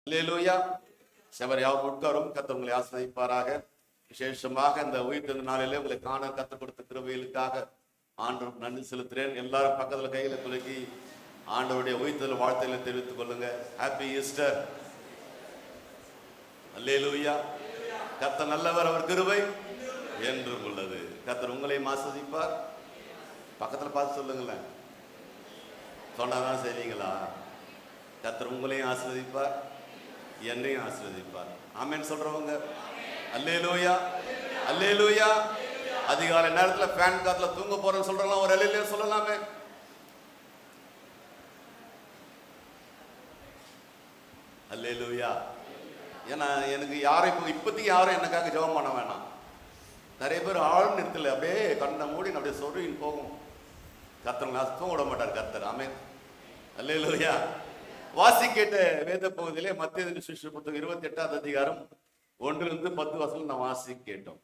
அல்லேலூயா. செவர் யாவும் உட்காரும். கர்த்தர் உங்களை ஆசீர்வதிப்பாராக. விசேஷமாக இந்த உயிர்த்தெழுந்த நாளிலே உங்களை காண கற்றுக் கொடுத்த கிருபைகளுக்காக ஆண்டவருக்கு நன்றி செலுத்துறேன். எல்லாரும் பக்கத்துல கையில குலுக்கி ஆண்டவருடைய உயிர்த்தெழுதல் வாழ்த்துக்களை தெரிவித்துக் கொள்ளுங்க. Happy Easter. அல்லேலூயா. கர்த்தர் நல்லவர், அவர் கிருபை என்றும் உள்ளது. கர்த்தர் உங்களையும் ஆசீர்வதிப்பார். பக்கத்துல பார்த்து சொல்லுங்களேன். சொன்னாதான் செய்வீங்களா? கர்த்தர் உங்களையும் ஆசீர்வதிப்பார், என்னையும் ஆசீர்வதிப்பார். ஆமென் சொல்றவங்க அல்லேலூயா, அல்லேலூயா. அதிகாலை நேரத்துல ஃபேன் காத்துல தூங்க போறேன்னு சொல்றலாம், ஒரு அல்லேலூயா சொல்லலாமே. அல்லேலூயா. ஏன்னா எனக்கு யாரும் இப்போதைக்கு யாரும் எனக்காக ஜெபம் பண்ண வேணாம். நிறைய பேர் ஆழ் நிறுத்தல, அப்படியே கண்ணை மூடி அப்படியே சொருவின் போகும். கர்த்தர் தூங்க விட மாட்டார் கர்த்தர். ஆமென் அல்லேலூயா. வாசி கேட்ட வேத பகுதியிலே மத்தேயு சுவிசேஷ புத்தகம் 28ஆம் அதிகாரம் 1-10 நாம் வாசி கேட்டோம்.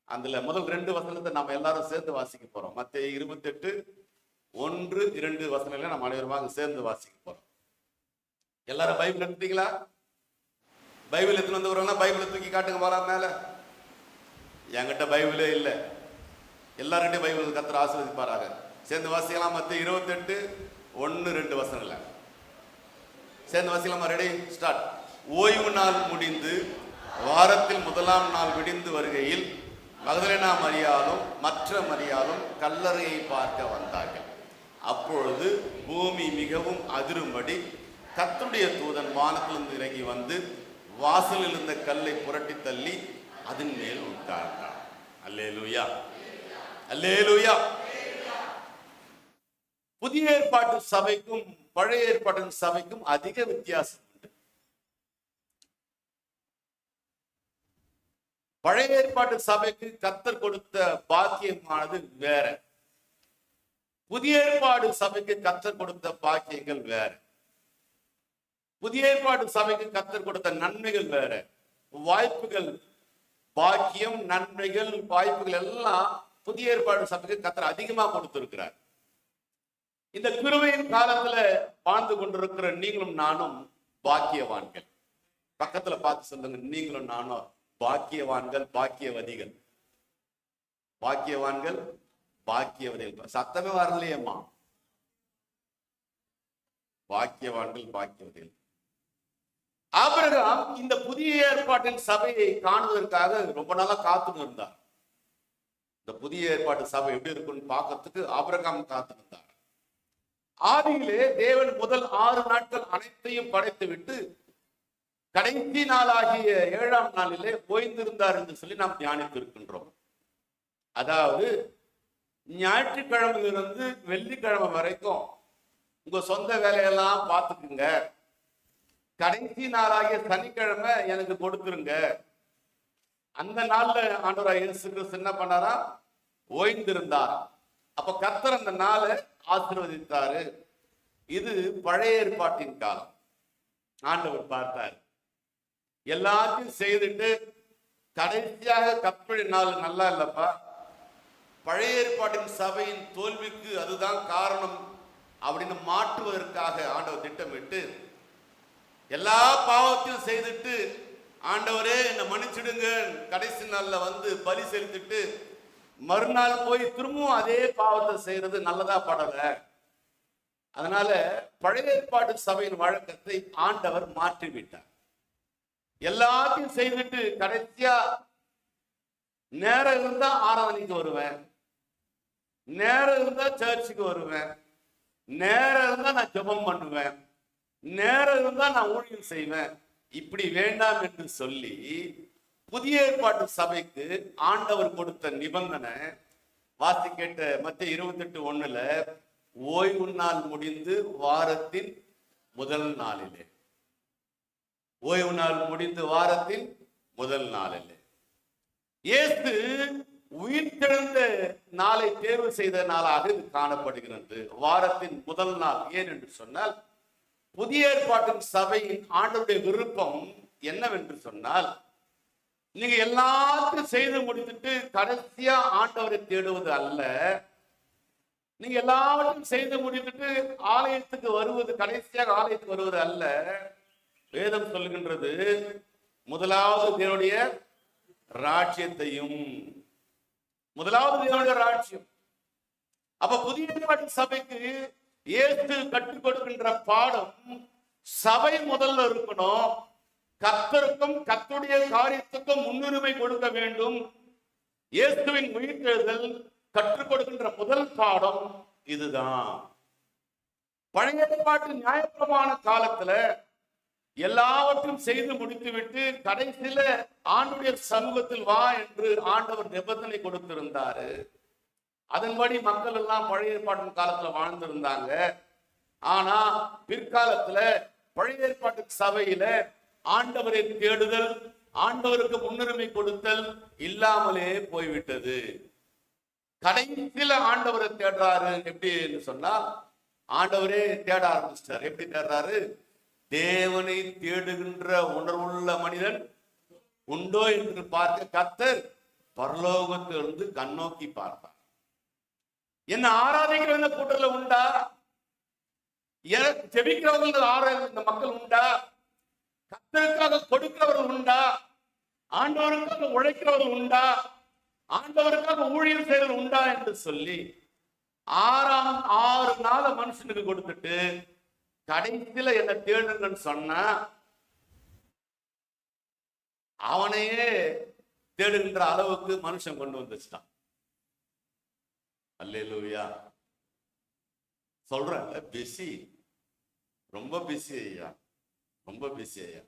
அதுல முதல் 2 வசனத்தை நம்ம எல்லாரும் சேர்ந்து வாசிக்க போறோம். மத்தேயு 28:1-2 நம்ம அனைவருமாக சேர்ந்து வாசிக்க போறோம். எல்லாரும் பைபிள் எடுத்தீங்களா? பைபிள் எடுத்துன்னு வந்து வரலாம். பைபிளை தூக்கி காட்டுங்க போலாம் மேல. என்கிட்ட பைபிளே இல்லை. எல்லார்கிட்டையும் பைபிள் கர்த்தர் ஆசீர்வதிப்பாராக. சேர்ந்து வாசிக்கலாம். மத்தேயு 28:1-2 சேர்ந்து வாசிக்கலாமா? Ready, start. ஓய்வு நாள் முடிந்து வாரத்தில் முதலாம் நாள் விடிந்து வருகையில் மகதலேனா மரியாளும் மற்ற மரியாளும் கல்லறையை பார்க்க வந்தார்கள். அப்பொழுது பூமி மிகவும் அதிரும்படி கர்த்தருடைய தூதன் வானத்திலிருந்து இறங்கி வந்து வாசலில் இருந்த கல்லை புரட்டி தள்ளி அதன் மேல் உட்கார்ந்தார். அல்லேலூயா, அல்லேலூயா. புதிய ஏற்பாட்டு சபைக்கும் பழைய ஏற்பாட்டின் சபைக்கும் அதிக வித்தியாசம் உண்டு. பழைய ஏற்பாட்டு சபைக்கு கர்த்தர் கொடுத்த பாக்கியமானது வேற. புதிய ஏற்பாடு சபைக்கு கர்த்தர் கொடுத்த பாக்கியங்கள் வேற. புதிய ஏற்பாடு சபைக்கு கர்த்தர் கொடுத்த நன்மைகள் வேற. வாய்ப்புகள், பாக்கியம், நன்மைகள், வாய்ப்புகள் எல்லாம் புதிய ஏற்பாடு சபைக்கு கர்த்தர் அதிகமா கொடுத்திருக்கிறார். இந்த கிருபையின் காலத்துல வாழ்ந்து கொண்டிருக்கிற நீங்களும் நானும் பாக்கியவான்கள். பக்கத்துல பார்த்து சொல்லுங்க, நீங்களும் நானும் பாக்கியவான்கள், பாக்கியவதிகள். பாக்கியவான்கள், பாக்கியவதிகள். சத்தமே வரலையேம்மா. பாக்கியவான்கள், பாக்கியவதிகள். ஆபிரகாம் இந்த புதிய ஏற்பாட்டின் சபையை காணுவதற்காக ரொம்ப நாளா காத்துன்னு இருந்தார். இந்த புதிய ஏற்பாட்டு சபை எப்படி இருக்குன்னு பார்க்கறதுக்கு ஆபிரகாம் காத்திருந்தார். ஆதியிலே தேவன் முதல் 6 நாட்கள் அனைத்தையும் படைத்து விட்டு கடைசி நாளாகிய 7ஆம் நாளிலே ஓய்ந்திருந்தார் என்று சொல்லி நாம் தியானித்து இருக்கின்றோம். அதாவது ஞாயிற்றுக்கிழமையிலிருந்து வெள்ளிக்கிழமை வரைக்கும் உங்க சொந்த வேலையெல்லாம் பார்த்துக்குங்க. கடைசி நாளாகிய சனிக்கிழமை எனக்கு கொடுத்துருங்க. அந்த நாள்ல ஆண்டவராகிய இயேசு கிறிஸ்து என்ன பண்ணாரா? ஓய்ந்திருந்தார். அப்ப கர்த்தர் அந்த நாளை ஆசீர்வதித்தாரு. இது பழைய ஏற்பாட்டின் காலம். ஆண்டவர் பார்த்தார், எல்லாத்தையும் செய்துட்டு கடைசியாக கற்பனை நாள் நல்லா இல்லப்பா, பழைய ஏற்பாட்டின் சபையின் தோல்விக்கு அதுதான் காரணம் அப்படின்னு மாற்றுவதற்காக ஆண்டவர் திட்டமிட்டு எல்லா பாவத்தையும் செய்துட்டு, ஆண்டவரே என்னை மன்னிச்சிடுங்க, கடைசி நாள்ல வந்து பலி செலுத்திட்டு மறுநாள் போய் திரும்பவும் அதே பாவத்தை செய்யறது நல்லதா படல. அதனால பழைய ஏற்பாட்டு சபையின் வழக்கத்தை ஆண்டவர் மாற்றிவிட்டார். எல்லாத்தையும் செய்துட்டு கடைசியா நேரம் இருந்தா ஆராதனைக்கு வருவேன், நேரம் இருந்தா சர்ச்சுக்கு வருவேன், நேரம் இருந்தா நான் ஜெபம் பண்ணுவேன், நேரம் இருந்தா நான் ஊழியம் செய்வேன், இப்படி வேண்டாம் என்று சொல்லி புதிய ஏற்பாட்டு சபைக்கு ஆண்டவர் கொடுத்த நிபந்தனை வாசி கேட்ட மத்தேயு 28:1 ஓய்வு நாள் முடிந்து வாரத்தின் முதல் நாளிலே. ஓய்வு நாள் முடிந்து வாரத்தின் முதல் நாளிலே இயேசு உயிர்த்தெழுந்த நாளை தேர்வு செய்த நாளாக இது காணப்படுகிறது. வாரத்தின் முதல் நாள். ஏன் என்று சொன்னால் புதிய ஏற்பாட்டின் சபையின் ஆண்டவருடைய விருப்பம் என்னவென்று சொன்னால், நீங்க எல்லாத்தையும் செய்து முடித்துட்டு கடைசியா ஆண்டவரை தேடுவது அல்ல. நீங்க எல்லாவற்றையும் செய்து முடித்துட்டு ஆலயத்துக்கு வருவது, கடைசியாக ஆலயத்துக்கு வருவது அல்ல. வேதம் சொல்லுகின்றது முதலாவது தேவனுடைய ராஜ்யத்தையும், முதலாவது தேவனுடைய ராஜ்யம். அப்ப புதிய ஏற்பாட்டு சபைக்கு இயேசு கற்றுக் கொடுக்கின்ற பாடம், சபை முதல்ல இருக்கணும், கர்த்தருக்கும் கர்த்தருடைய காரியத்துக்கும் முன்னுரிமை கொடுக்க வேண்டும். இயேசுவின் உயிர்த்தெழுதல் கற்றுக் கொடுக்கின்ற முதல் பாடம் இதுதான். பழைய ஏற்பாட்டு நியாயப்பிரமாண காலத்துல எல்லாவற்றையும் செய்து முடித்துவிட்டு கடைசியில ஆண்டுடைய சமூகத்தில் வா என்று ஆண்டவர் நிபந்தனை கொடுத்திருந்தாரு. அதன்படி மக்கள் எல்லாம் பழைய ஏற்பாட்டின் காலத்துல வாழ்ந்திருந்தாங்க. ஆனா பிற்காலத்துல பழைய ஏற்பாட்டு சபையில ஆண்டவரை தேடுதல், ஆண்டவருக்கு முன்னுரிமை கொடுத்தல் இல்லாமலே போய்விட்டது. கடைசியில ஆண்டவரை தேடுறாரு. எப்படி சொன்னால், ஆண்டவரே தேட ஆரம்பிச்சிட்டார். எப்படி தேடுறாரு? தேவனை தேடுகின்ற உணர்வுள்ள மனிதன் உண்டோ என்று பார்க்க கர்த்தர் பரலோகத்திலிருந்து கண்ணோக்கி பார்த்தார். என்ன ஆராதிக்கிற கூட்டத்தில் உண்டா? ஜெபிக்கிறவர்கள் ஆராய்ந்த மக்கள் உண்டா? கர்த்தருக்காக கொடுக்கிறவர்கள் உண்டா? ஆண்டவருக்காக உழைக்கிறவர்கள் உண்டா? ஆண்டவருக்காக ஊழியர் செய்யறது உண்டா என்று சொல்லி 6 நாள மனுஷனுக்கு கொடுத்துட்டு கடைசியில என்ன தேடுங்கன்னு சொன்னா அவனையே தேடுகின்ற அளவுக்கு மனுஷன் கொண்டு வந்துச்சுட்டான். அல்லேலூயா. சொல்றேன்ல, பிஸி, ரொம்ப பிஸி ஐயா, ரொம்ப பிஸி ஐயா.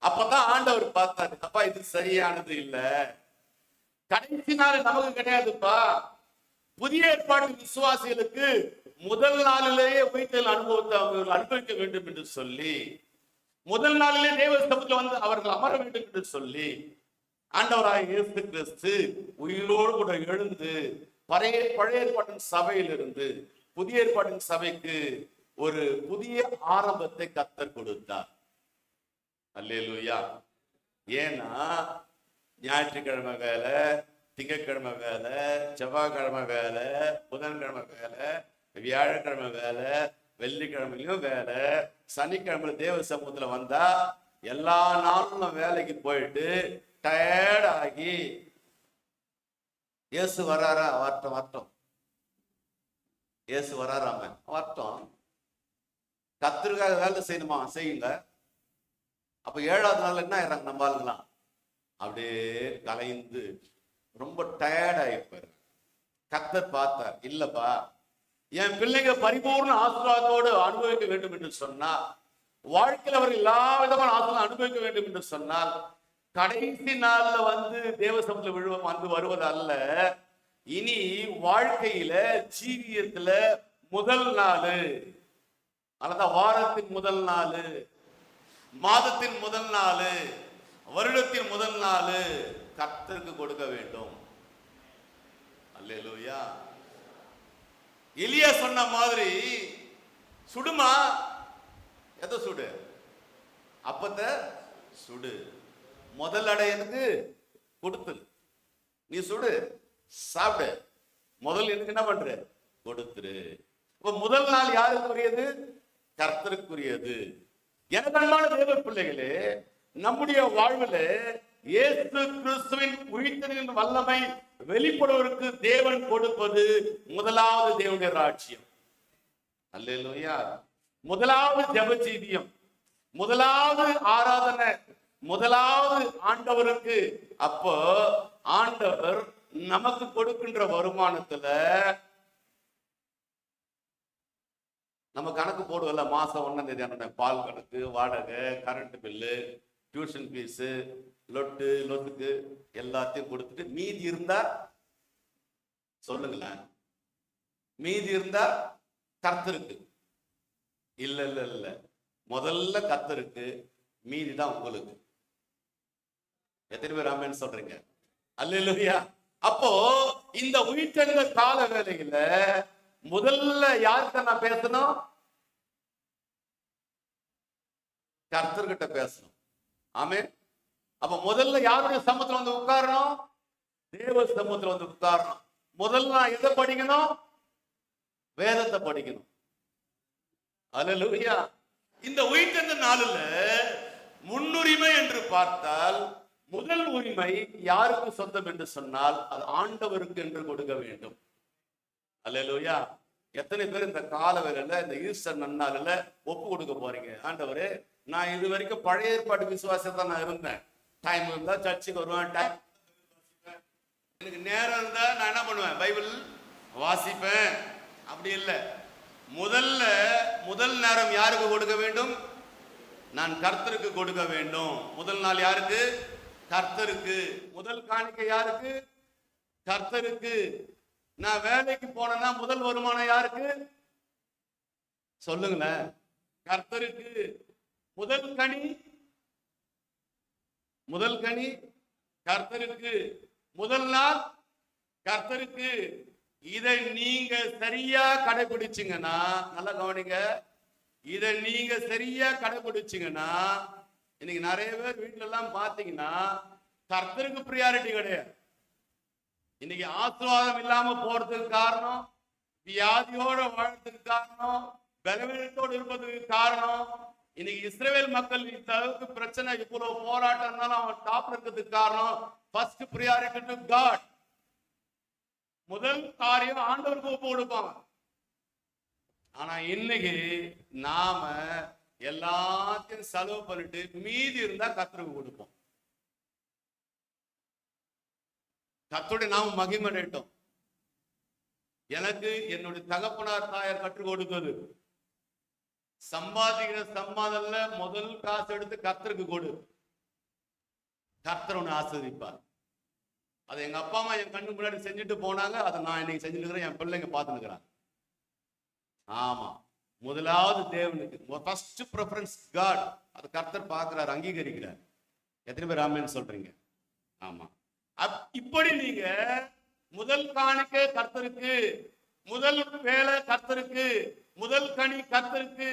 அப்பதான் ஆண்டவர் பார்த்தாரு, அப்பா இது சரியானது இல்ல, கடைசி நாள் நமக்கு கிடையாதுப்பா. புதிய ஏற்பாட்டு விசுவாசிகளுக்கு முதல் நாளிலேயே உயிர்த்தெழுதல் அனுபவத்தை அவர்கள் அனுபவிக்க வேண்டும் என்று சொல்லி, முதல் நாளிலே தேவ சமூகத்தில் வந்து அவர்கள் அமர வேண்டும் என்று சொல்லி, ஆண்டவராய் இயேசு கிறிஸ்து உயிரோடு கூட எழுந்து பழைய ஏற்பாட்டின் சபையிலிருந்து புதிய ஏற்பாட்டின் சபைக்கு ஒரு புதிய ஆரம்பத்தை கர்த்தர் கொடுத்தார். அல்லேலூயா. ஏன்னா ஞாயிற்றுக்கிழமை வேலை, திங்கட்கிழமை வேலை, செவ்வாய்க்கிழமை வேலை, புதன்கிழமை வேலை, வியாழக்கிழமை வேலை, வெள்ளிக்கிழமையிலும் வேலை, சனிக்கிழமை தேவ சமூகத்துல வந்தா எல்லா நாளும் வேலைக்கு போயிட்டு டயர்ட் ஆகி, இயேசு வராரா? வரட்டும் வரட்டும், இயேசு வராராம வரட்டும், கர்த்தருக்காக வேலை செய்யணுமா செய்யுங்க. அப்ப 7வது நாள் என்ன ஆயிடுறாங்க நம்ம ஆளுங்களாம்? அப்படியே கலைந்து ரொம்ப டயர்ட் ஆகிப்பாரு. கர்த்தர் பார்த்தார், இல்லப்பா என் பிள்ளைங்க பரிபூர்ண ஆசீர்வாதத்தோடு அனுபவிக்க வேண்டும் என்று சொன்னால், வாழ்க்கையில் அவர்கள் எல்லா விதமான ஆசீர்வாதம் அனுபவிக்க வேண்டும் என்று சொன்னால், கடைசி நாள்ல வந்து தேவ சமூகத்துல வந்து வருவது அல்ல. இனி வாழ்க்கையில ஜீவியத்துல முதல் நாள், அதான் வாரத்தின் முதல் நாள், மாதத்தின் முதல் நாள், வருடத்தின் முதல் நாள் கர்த்தருக்கு கொடுக்க வேண்டும். அல்லேலூயா. எலியா சொன்ன மாதிரி சுடுமா? எதை சுடு? அப்பத்தை சுடு. முதல் அடையனுக்கு கொடுத்து நீ சுடு, சாப்பிடு. முதல் எனக்கு என்ன பண்ற? கொடுத்துரு. இப்ப முதல் நாள் யாருக்குரியது? கர்த்தருக்குரியது. எனக்கு அன்பான தேவ பிள்ளைகளே, நம்முடைய வாழ்வில் இயேசு கிறிஸ்துவின் உயிர்த்தெழுதலின் வல்லமை வெளிப்படுவதற்கு தேவன் கொடுப்பது முதலாவது தேவனுடைய ராஜ்யம். அல்லேலூயா. முதலாவது ஜெபஜீவியம், முதலாவது ஆராதனை, முதலாவது ஆண்டவருக்கு. அப்போ ஆண்டவர் நமக்கு கொடுக்கின்ற வருமானத்துல நம்ம கணக்கு போடுவதில்ல. மாசம் 1ஆம் தேதி பால் கணக்கு, வாடகை, கரண்ட் பில்லு, டியூஷன் ஃபீஸு, லொட்டுக்கு எல்லாத்தையும் கொடுத்துட்டு மீதி இருந்தா சொல்லுங்களேன், மீதி இருந்தா கர்த்தருக்கு. இல்ல இல்ல இல்ல, முதல்ல கர்த்தருக்கு, மீதி தான் உங்களுக்கு. எத்தனை பேர் ஆமென் சொல்றீங்க? அல்லேலூயா. அப்போ இந்த உயிர்த்தெழுந்த கால வேளையில முதல்ல யார்கிட்ட நான் பேசணும்? கர்த்தர்கிட்ட பேசணும். ஆமென். அப்ப முதல்ல யாருடைய சமூகத்துல வந்து உட்காரணும்? தேவ சமூகத்துல வந்து உட்காரணும். முதல்ல நான் எதை படிக்கணும்? வேதத்தை படிக்கணும். அல்லேலூயா. இந்த உயிர்த்தெழுந்த நாளில் முன்னுரிமை என்று பார்த்தால் முதல் உரிமை யாருக்கு சொந்தம் என்று சொன்னால் அது ஆண்டவருக்கு என்று கொடுக்க வேண்டும். அல்லேலூயா. எத்தனை பேர் இந்த கால வேளையில இந்த ஈஸ்டர் நன்னாளில் ஒப்பு கொடுக்க போறீங்க? ஆண்டவரே, நான் இது வரைக்கும் பழைய ஏற்பாடு விசுவாசத்தை நான் இருந்தேன். டைம் இருந்தா சர்ச்சுக்கு வருவேன், டைம் எனக்கு நேரம் இருந்தா நான் என்ன பண்ணுவேன், பைபிள் வாசிப்பேன். அப்படி இல்லை. முதல் நேரம் யாருக்கு கொடுக்க வேண்டும்? நான் கர்த்தருக்கு கொடுக்க வேண்டும். முதல் நாள் யாருக்கு? கர்த்தருக்கு. முதல் காணிக்கை யாருக்கு? கர்த்தருக்கு. நான் வேலைக்கு போனேன்னா முதல் வருமானம் யாருக்கு? சொல்லுங்களேன். கர்த்தருக்கு. முதல் கனி கர்த்தருக்கு. முதல் நாள் கர்த்தருக்கு. இதை நீங்க சரியா கடைபிடிச்சீங்கன்னா, நல்லா கவனிங்க, இதை நீங்க சரியா கடைபிடிச்சீங்கன்னா, இன்னைக்கு நிறைய பேர் வீட்டுல எல்லாம் பாத்தீங்கன்னா கர்த்தருக்கு பிரியாரிட்டி கிடையாது. இன்னைக்கு ஆசீர்வாதம் இல்லாம போறதுக்கு காரணம், வியாதியோட வாழ்றதுக்கு காரணம், பலவீனத்தோடு இருப்பதுக்கு காரணம், இன்னைக்கு இஸ்ரவேல் மக்கள் இந்த அளவுக்கு பிரச்சனை, இவ்வளவு போராட்டம் இருந்தாலும் அவன் டாப்ல இருக்கிறதுக்கு காரணம், ஃபர்ஸ்ட் பிரியாரிட்டி டு காட். முதல் காரியம் ஆண்டவருக்கு ஒப்பு கொடுப்பாங்க. ஆனா இன்னைக்கு நாம எல்லாத்தையும் செலவு பண்ணிட்டு மீதி இருந்தா கர்த்தருக்கு கொடுப்போம். கர்த்தருடைய நாம மகிமையடையட்டும். எனக்கு என்னுடைய தகப்பனார் தாயார் கற்றுக் கொடுத்தது, சம்பாதிக்கிற சம்பாதல்ல முதல் காசு எடுத்து கர்த்தருக்கு கொடு, கர்த்தர் உன்னை ஆசீர்வதிப்பார். அதை எங்க அப்பா அம்மா என் கண்ணு முன்னாடி செஞ்சுட்டு போனாங்க. அதை நான் இன்னைக்கு செஞ்சுட்டு இருக்கிறேன், என் பிள்ளைங்க பார்த்துன்னு இருக்கிறாங்க. ஆமா, முதலாவது தேவனுக்கு ஃபர்ஸ்ட் ப்ரிஃபரன்ஸ் காட். அது கர்த்தர் பார்க்கிறார், அங்கீகரிக்கிறார். எத்தனை பேர் ஆமென் சொல்றீங்க? ஆமா. இப்படி நீங்க முதல் காணிக்கை கர்த்தருக்கு, முதல் வேலை கர்த்தருக்கு, முதல் கனி கர்த்தருக்கு,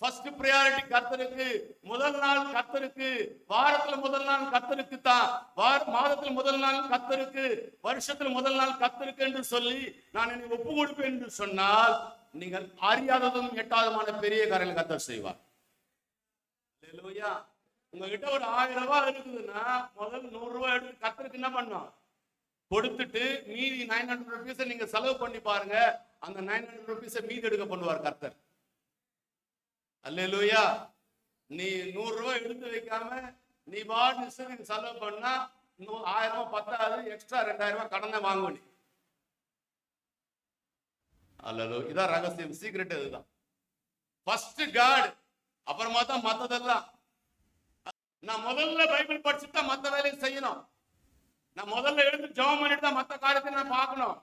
ஃபர்ஸ்ட் பிரையாரிட்டி கர்த்தருக்கு, முதல் நாள் கர்த்தருக்கு, வாரத்துல முதல் நாள் கர்த்தருக்கு தான், மாதத்துல முதல் நாள் கர்த்தருக்கு, வருஷத்துல முதல் நாள் கர்த்தருக்கு என்று சொல்லி நான் என்னை ஒப்பு கொடுப்பேன் என்று சொன்னால், நீங்கள் அறியாததும் எட்டாதமான பெரிய காரியங்களை கர்த்தர் செய்வார். அல்லேலூயா. உங்ககிட்ட ஒரு 1000 ரூபாய் இருக்குதுன்னா முதல் 100 ரூபாய் எடுத்து கர்த்தருக்கு என்ன பண்ணும்? கொடுத்துட்டு மீதி 900 rupees நீங்க செலவு பண்ணி பாருங்க. அந்த 900 rupees மீதி எடுக்க பண்ணுவார் கர்த்தர். அல்லேலூயா. நீ 100 ரூபாய் எடுத்து வைக்காம நீ பாட்டு இஷ்டத்துக்கு செலவு பண்ணா 1000 ரூபாய் பத்தாது, எக்ஸ்ட்ரா 2000 ரூபாய் கடனை வாங்குவ. அல்லேலூயா. இதான் ரகசியம், சீக்ரெட். இதுதான் ஃபர்ஸ்ட் காட், அப்புறமா தான் மத்ததெல்லாம். நான் முதல்ல பைபிள் படிச்சுட்டு மத்த வேலையை செய்யணும். நான் முதல்ல எழுந்து ஜெபம் பண்ணிட்டு தான் மத்த காரியத்தை நான் பார்க்கணும்.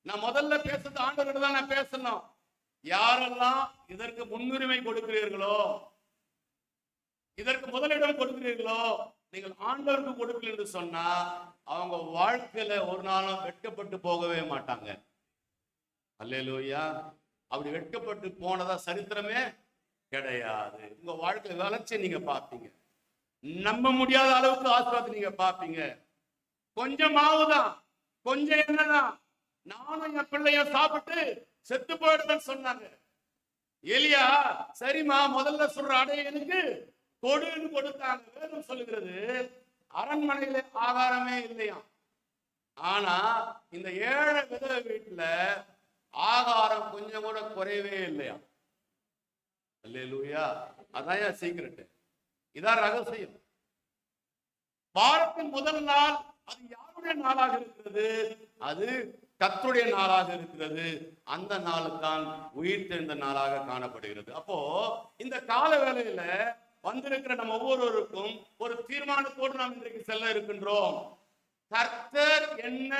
நான் முதல்ல பேசுறது ஆண்டவர்கிட்ட தான் நான் பேசணும். யாரெல்லாம் இதற்கு முன்னுரிமை கொடுக்கிறீர்களோ, இதற்கு முதலிடம் கொடுக்கிறீர்களோ, நீங்கள் ஆண்டவருக்கு கொடுக்கல என்று சொன்னா அவங்க வாழ்க்கையில ஒரு நாளும் வெட்கப்பட்டு போகவே மாட்டாங்க. அல்லேலூயா. அப்படி வெட்கப்பட்டு போனதா சரித்திரமே கிடையாது. உங்க வாழ்க்கையில வளர்ச்சி நீங்க பார்ப்பீங்க. நம்ப முடியாத அளவுக்கு ஆசீர்வாதத்தை நீங்க பார்ப்பீங்க. கொஞ்சம் மாவுதான், கொஞ்சம் என்னதான், நானும் என் பிள்ளையும் சாப்பிட்டு செத்து போயிடுவேன்னு சொன்னாங்க. எலியா, சரிம்மா முதல்ல சொல்ற அடைய எனக்கு கொடுன்னு கொடுத்தாங்க. வேதம் சொல்லுகிறது அரண்மனையில ஆகாரமே இல்லையா. ஆனா இந்த ஏழை விதவை வீட்டுல ஆகாரம் கொஞ்சம் கூட குறையவே இல்லையா. அல்லேலூயா. அதான் சீக்கிரட். இதான் ரகசியம். வாரத்தின் முதல் நாள் அது யாருடைய நாளாக இருக்கிறது? அது கர்த்தருடைய நாளாக இருக்கிறது. அந்த நாளுக்கான் உயிர் தெழுந்த நாளாக காணப்படுகிறது. அப்போ இந்த கால வேளையில வந்திருக்கிற நம்ம ஒவ்வொருவருக்கும் ஒரு தீர்மானத்தோடு நாம் இன்றைக்கு செல்ல இருக்கின்றோம். கர்த்தர் என்ன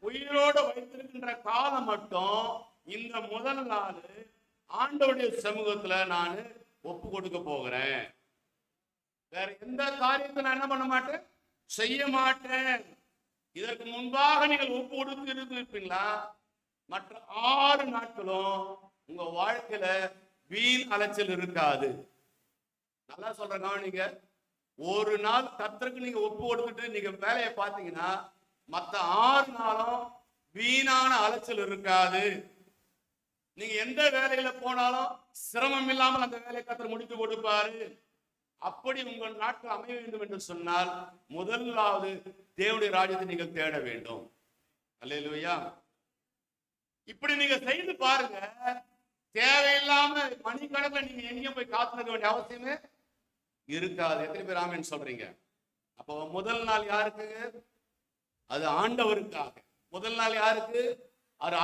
உயிரோடு வைத்திருக்கின்ற காலம் மட்டும் இந்த முதல் நாள் ஆண்டவருடைய சமூகத்துல நான் ஒப்பு கொடுக்க போகிறேன். வேற எந்த காரியத்தை நான் என்ன பண்ண மாட்டேன், செய்ய மாட்டேன். இதற்கு முன்பாக நீங்கள் ஒப்பு கொடுத்து இருப்பீங்களா? மற்ற 6 நாட்களும் உங்க வாழ்க்கையில வீண் அலைச்சல் இருக்காது. நல்லா சொல்றேன், கவனிங்க. ஒரு நாள் கர்த்தருக்கு நீங்க ஒப்பு கொடுத்துட்டு நீங்க வேலையை பார்த்தீங்கன்னா மற்ற 6 நாளும் வீணான அலைச்சல் இருக்காது. நீங்க எந்த வேலையில போனாலும் சிரமம் இல்லாமல் அந்த வேலையை கர்த்தர் முடித்து கொடுப்பாரு. அப்படி உங்கள் நாட்கள் அமைய வேண்டும் என்று சொன்னால் முதலாவது தேவனுடைய ராஜ்யத்தை நீங்கள் தேட வேண்டும். அல்லேலூயா. இப்படி நீங்க செய்து பாருங்க. தேவையில்லாம மணிக்கணக்கில் நீங்க எங்கேயும் போய் காத்துக்க வேண்டிய அவசியமே இருக்காது. எத்தனை பேர் ஆமென் சொல்றீங்க? அப்போ முதல் நாள் யாருக்கு? அது ஆண்டவருக்காக. முதல் நாள் யாருக்கு? அது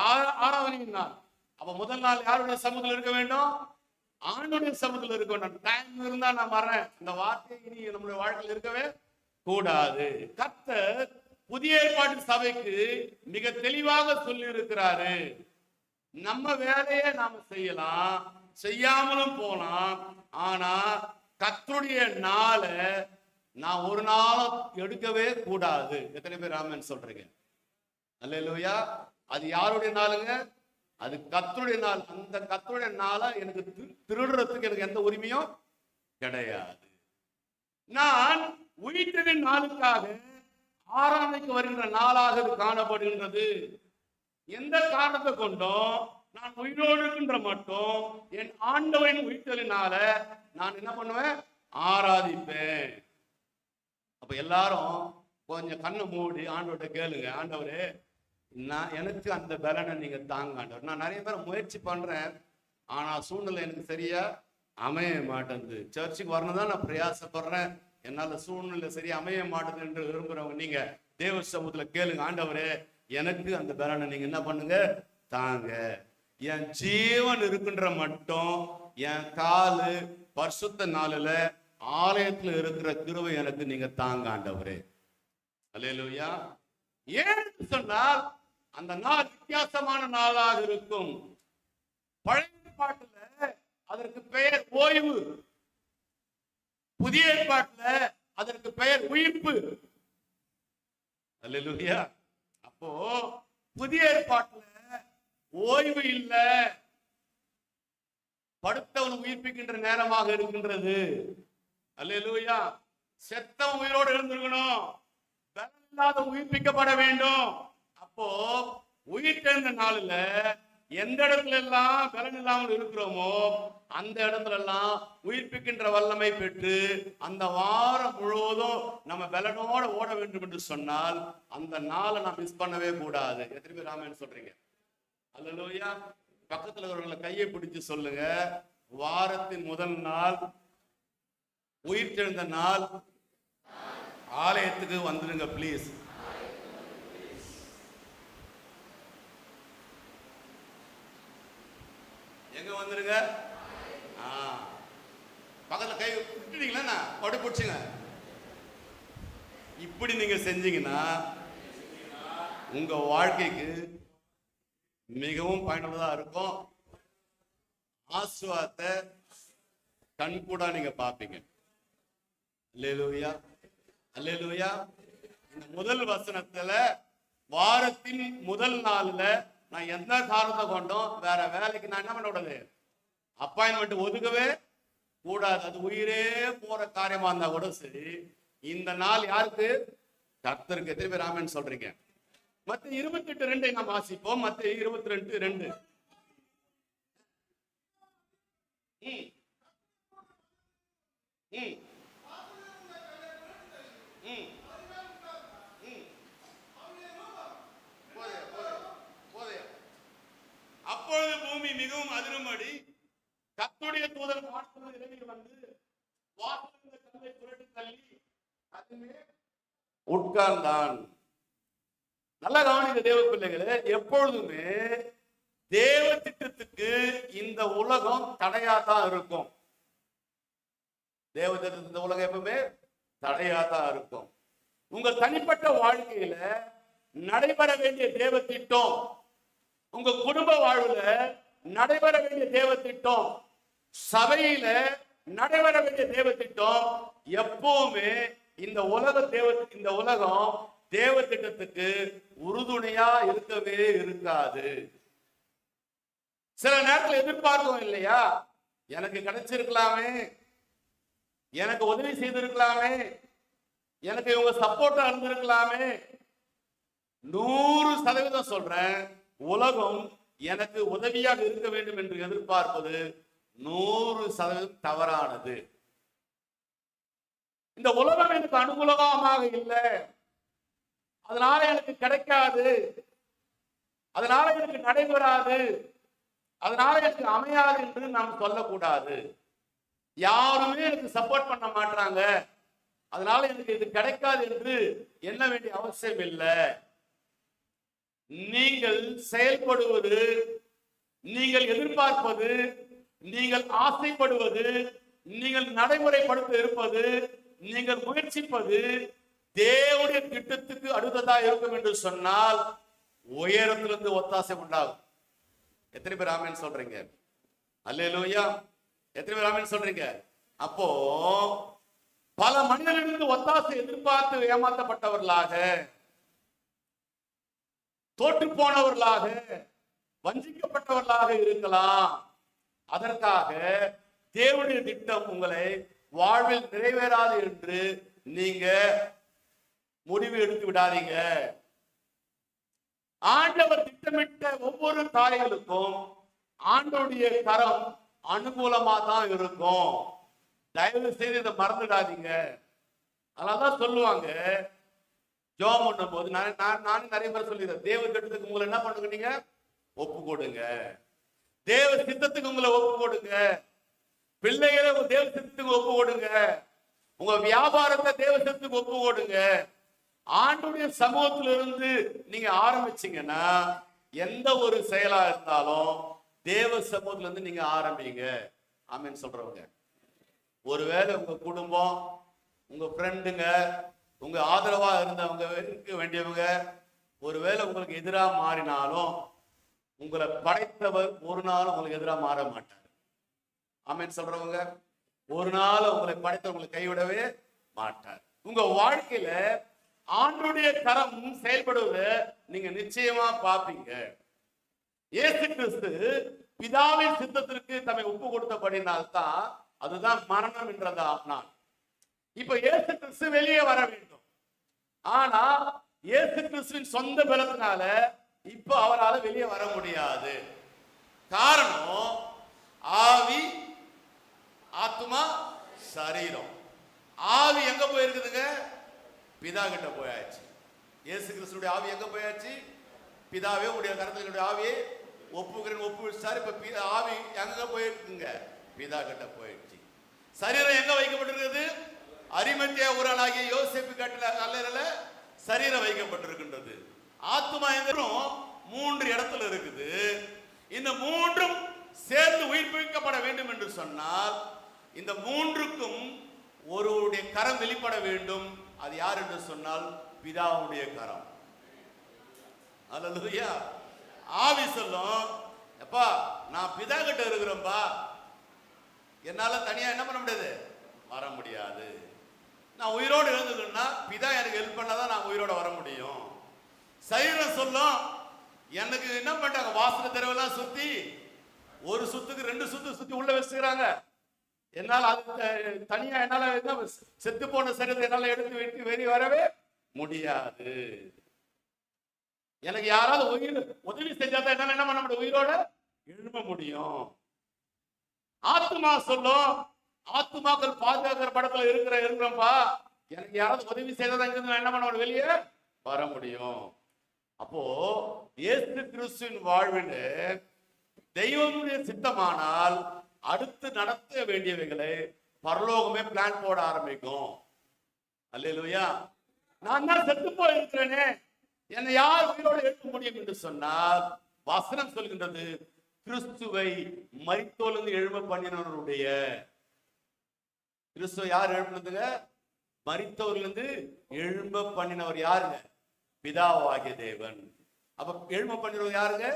ஆராதனையின் நாள். அப்ப முதல் நாள் யாருடைய சமூகத்தில் இருக்க வேண்டும்? ஆண்டுடைய சமூகத்தில் இருக்க வேண்டும். டைம் இருந்தா நான் வர்றேன், இந்த வார்த்தை இனி நம்முடைய வாழ்க்கையில் இருக்கவே கூடாது. கர்த்தர் புதிய ஏற்பாட்டு சபைக்கு மிக தெளிவாக சொல்லி இருக்கிறாரு. நம்ம வேலையை நாம செய்யலாம், செய்யாமலும் போலாம். ஆனா கர்த்தருடைய நாளை நான் ஒரு நாளும் எடுக்கவே கூடாது. எத்தனை பேர் ஆமென் சொல்றீங்க? அல்லேலூயா. அது யாருடைய நாளுங்க? அது கர்த்தருடைய நாள். அந்த கர்த்தருடைய நாளை எனக்கு திருடுறதுக்கு எனக்கு எந்த உரிமையும் கிடையாது. நான் உயிர்த்தெழுதலின் நாளுக்காக ஆராதனைக்கு வருகின்ற நாளாக இது காணப்படுகின்றது. எந்த காரணத்தை கொண்டும் நான் உயிரோடு இருக்கின்ற மட்டும் என் ஆண்டவரின் உயிர்த்தெழுதலினால நான் என்ன பண்ணுவேன்? ஆராதிப்பேன். அப்ப எல்லாரும் கொஞ்சம் கண்ணை மூடி ஆண்டவர்கிட்ட கேளுங்க, ஆண்டவரே நான் எனக்கு அந்த பலனை நீங்க தாங்க ஆண்டவர். நான் நிறைய பேர் முயற்சி பண்றேன், ஆனா சூழ்நிலை எனக்கு சரியா அமைய மாட்டேங்குது. சர்ச்சுக்கு வரணும் தான் நான் பிரயாசப்படுறேன், என்னால சூழ்நிலை சரியா அமைய மாட்டேது என்று விரும்புறவங்க நீங்க தேவ சமூகத்துல கேளுங்க, ஆண்டவரே எனக்கு அந்த பலனை நீங்க என்ன பண்ணுங்க? தாங்க. என் ஜீவன் இருக்கின்ற மட்டும் என் காலு பரிசுத்த நாளில ஆலயத்துல இருக்கிற கிருபை எனக்கு நீங்க தாங்க ஆண்டவரே. அல்லேலூயா. ஏன்னு சொன்னால் அந்த நாள் வித்தியாசமான நாளாக இருக்கும். பழைய ஏற்பாட்டுல அதற்கு பெயர் ஓய்வு, புதிய ஏற்பாட்டுல அதற்கு பெயர் உயிர்ப்பு. அல்லேலூயா. அப்போ புதிய ஏற்பாட்டுல ஓய்வு இல்ல, படுத்தவன் உயிர்ப்பிக்கின்ற நேரமாக இருக்கின்றது. அல்லேலூயா. செத்தவன் உயிரோடு எழுந்திருக்கணும், பலன் இல்லாத உயிர்ப்பிக்கப்பட வேண்டும். அப்போ உயிர் தெழுந்த நாளில் எந்த இடத்துல எல்லாம் பலன் இல்லாமல் இருக்கிறோமோ அந்த இடத்துல எல்லாம் உயிர்ப்பிக்கின்ற வல்லமை பெற்று அந்த வாரம் முழுவதும் நம்ம பலனோட ஓட வேண்டும் என்று சொன்னால் அந்த நாளை நான் மிஸ் பண்ணவே கூடாது. எத்தனை பேர் ஆமென் சொல்றீங்க? அல்லேலூயா. பக்கத்துல இருக்கிறவங்களை கையை பிடிச்சு சொல்லுங்க, வாரத்தின் முதல் நாள் உயிர் தெழுந்த நாள் ஆலயத்துக்கு வந்துருங்க பிளீஸ். எங்க வந்துருங்க? பக்கத்துல கை விட்டுட்டீங்களா? படி பிடிச்சுங்க. இப்படி நீங்க செஞ்சீங்கன்னா உங்க வாழ்க்கைக்கு மிகவும் பயனுள்ளதா இருக்கும். ஆசீர்வாதத்தை கண்கூடா நீங்க பார்ப்பீங்க. அல்லேலூயா. அல்லேலூயா. இந்த முதல் வசனத்துல வாரத்தின் முதல் நாள்ல நான் எந்த காரணத்தை கொண்டும் வேற வேலைக்கு நான் என்ன பண்ண கூடாது? அப்பாயின்மெண்ட் ஒதுக்கவே கூடாது. அது உயிரே போற காரியமா இருந்தா கூட சரி, இந்த நாள் யாருக்கு? கர்த்தருக்கு. எத்தனை பேர் ஆமென் சொல்றீங்க? மத்தேயு 28:2 நாம் வாசிப்போம். மத்தேயு 22:2. அப்பொழுது பூமி மிகவும் அதிரும்படி கர்த்தருடைய தூதன் வானத்திலிருந்து இறங்கி வந்து வாசலில் கல்லை புரட்டி தள்ளி அதிலே உட்கார்ந்தான். நல்லா கவனிக்க தேவ பிள்ளைகளே, எப்பொழுதுமே தேவ திட்டத்துக்கு இந்த உலகம் தடையாதான் இருக்கும். தேவ திட்டத்துக்கு இந்த உலகம் எப்பவுமே தடையாதான் இருக்கும். உங்க தனிப்பட்ட வாழ்க்கையில நடைபெற வேண்டிய தேவ திட்டம், உங்க குடும்ப வாழ்வுல நடைபெற வேண்டிய தேவ திட்டம், சபையில நடைபெற வேண்டிய தேவ திட்டம் எப்பவுமே இந்த உலகம் தேவ திட்டத்துக்கு உறுதுணையா இருக்கவே இருக்காது. சில நேரத்தில் எதிர்பார்க்கும் இல்லையா, எனக்கு கிடைச்சிருக்கலாமே, எனக்கு உதவி செய்திருக்கலாமே, எனக்கு இவங்க சப்போர்ட்டா இருந்திருக்கலாமே. 100% சொல்றேன், உலகம் எனக்கு உதவியாக இருக்க வேண்டும் என்று எதிர்பார்ப்பது 100% தவறானது. இந்த உலகம் எனக்கு அனுகூலமாக இல்லை, அதனால எனக்கு கிடைக்காது, அதனால எனக்கு நடைபெறாது, அதனால எனக்கு அமையாது என்று நாம் சொல்லக்கூடாது. யாருமே எனக்கு சப்போர்ட் பண்ண மாட்டாங்க, அதனால எனக்கு இது கிடைக்காது என்று எண்ண வேண்டிய அவசியம் இல்லை. நீங்கள் செயல்படுவது, நீங்கள் எதிர்பார்ப்பது, நீங்கள் ஆசைப்படுவது, நீங்கள் நடைமுறைப்படுத்த இருப்பது, நீங்கள் முயற்சிப்பது தேவனுடைய திட்டத்துக்கு அடுத்ததாக இருக்கும் என்று சொன்னால் உயரத்திலிருந்து ஒத்தாசை உண்டாகும். எத்தனை பேர் ஆமென் சொல்றீங்க? அல்லேலூயா. எத்தனை பேர் ஆமென் சொல்றீங்க? அப்போ பல மனிதர்களிருந்து ஒத்தாசை எதிர்பார்த்து ஏமாற்றப்பட்டவர்களாக, தோற்று போனவர்களாக, வஞ்சிக்கப்பட்டவர்களாக இருக்கலாம். அதற்காக தேவனுடைய திட்டம் உங்களை வாழ்வில் நிறைவேறாது என்று நீங்க முடிவு எடுத்து விடாதீங்க. ஆண்டவர் திட்டமிட்ட ஒவ்வொரு காரியங்களுக்கும் ஆண்டவருடைய கரம் அனுகூலமா தான் இருக்கும். தயவு செய்து இதை மறந்துடாதீங்க. அதனாலதான் சொல்லுவாங்க, ஜெபம் பண்ணும் போது நானும் நிறைய பேர் சொல்லிடுறேன், தேவ திட்டத்துக்கு உங்களை என்ன பண்ணுங்க, நீங்க ஒப்பு கொடுங்க. தேவ சித்தத்துக்கு உங்களை ஒப்பு கொடுங்க. பிள்ளைகளை தேவ சித்தத்துக்கு ஒப்பு கொடுங்க. உங்க வியாபாரத்தை தேவ சித்தத்துக்கு ஒப்பு கொடுங்க. ஆண்டுடைய சமூகத்திலிருந்து நீங்க ஆரம்பிச்சீங்கன்னா எந்த ஒரு செயலா இருந்தாலும் தேவ சமூகத்துல இருந்து நீங்க ஆரம்பிங்க. ஆமென் சொல்றவங்க. ஒருவேளை உங்க குடும்பம், உங்க ஃப்ரெண்டுங்க, உங்க ஆதரவா இருந்தவங்க, இருக்க வேண்டியவங்க ஒருவேளை உங்களுக்கு எதிராக மாறினாலும் உங்களை படைத்தவர் ஒரு நாள் உங்களுக்கு எதிராக மாற மாட்டார். ஆமென் சொல்றவங்க. ஒரு நாள் உங்களை படைத்தவர் உங்களை கைவிடவே மாட்டார். உங்க வாழ்க்கையில ஆண்டவருடைய கரம் செயல்படுவதை நீங்க நிச்சயமா பார்ப்பீங்க. இயேசு கிறிஸ்து பிதாவின் சித்தத்திற்கு தம்மை ஒப்பு கொடுத்தபடினால்தான் அதுதான் மரணம் என்றதா நாள். இப்ப இயேசு கிறிஸ்து வெளியே வர வேண்டும். ஆனா இயேசு கிறிஸ்துவின் சொந்த பலத்தினால இப்ப அவரால் வெளியே வர முடியாது. காரணம் ஆவி, ஆத்மா, சரீரம். ஆவி எங்க போயிருக்குதுங்க? பிதா கிட்ட போயாச்சு. இயேசு கிறிஸ்துடைய ஆவி எங்க போயாச்சு? பிதாவே உடைய கரத்தினுடைய ஆவியை ஒப்புகிறேன் ஒப்பு வச்சாரு. இப்ப ஆவி எங்க போயிருக்குங்க? பிதா கிட்ட போயிடுச்சு. சரீரம் எங்க வைக்கப்பட்டிருக்கிறது? அரிமத்தியா ஊராளாகிய யோசேப்பு கட்டல கல்லறையில சரீரம் வைக்கப்பட்டிருக்கின்றது. ஆத்மா எங்கும் 3 இடத்துல இருக்குது. இந்த 3ம் சேர்ந்து உயிர்ப்பிக்கப்பட வேண்டும் என்று சொன்னால் இந்த 3க்கும் ஒருவருடைய கரம் வெளிப்பட வேண்டும். அது யார் என்று சொன்னால் பிதாவுடைய கரம். அல்லேலூயா. ஆவி சொல்லும், எப்பா நான் பிதா கிட்ட இருக்கிறேன்பா, என்னால தனியா என்ன பண்ண முடியாது, வர முடியாது. நான் உயிரோடு இருந்துக்கணும்னா பிதா எனக்கு ஹெல்ப் பண்ணாதான் நான் உயிரோட வர முடியும். சரீரம் சொல்லும், எனக்கு என்ன பண்ணிட்டாங்க, வாசனை தெருவெல்லாம் சுத்தி ஒரு சுத்துக்கு 2 சுத்து சுத்தி உள்ள வச்சுக்கிறாங்க. என்னால் அது தனியா என்னால செத்து போன சரீரத்தை என்னால எடுத்து வெட்டி வெளியே வரவே முடியாது. எனக்கு யாராவது உதவி செஞ்சாதான் என்னால என்ன பண்ண முடியும், உயிரோட எழும்ப முடியும். ஆத்மா சொல்லும், ஆத்மாக்கள் பாதுகாக்கிற படத்துல இருக்கிறப்பா, எனக்கு யாராவது உதவி செய்தாதான் என்ன பண்ண முடியும், வெளியே வர முடியும். அப்போ இயேசு கிறிஸ்துவின் வாழ்வில் தெய்வமுடைய சித்தமானால் அடுத்து நடத்த வேண்டியவைகளை பரலோகமே பிளான் போட ஆரம்பிக்கும். அல்லேலூயா. நான் தான் செத்து போயிருக்கிறேனே, என்னை யார் உயிரோடு எழுப்ப முடியும் என்று சொன்னால் வசனம் சொல்கின்றது, கிறிஸ்துவை மரித்தோலிருந்து எழும்ப பண்ணினவருடைய. கிறிஸ்துவை யார் எழுப்பினதுங்க? மரித்தோரிலிருந்து எழும்ப பண்ணினவர் யாருங்க? பிதாவாகிய தேவன். அப்ப எழும்ப பண்ணினவர் யாருங்க?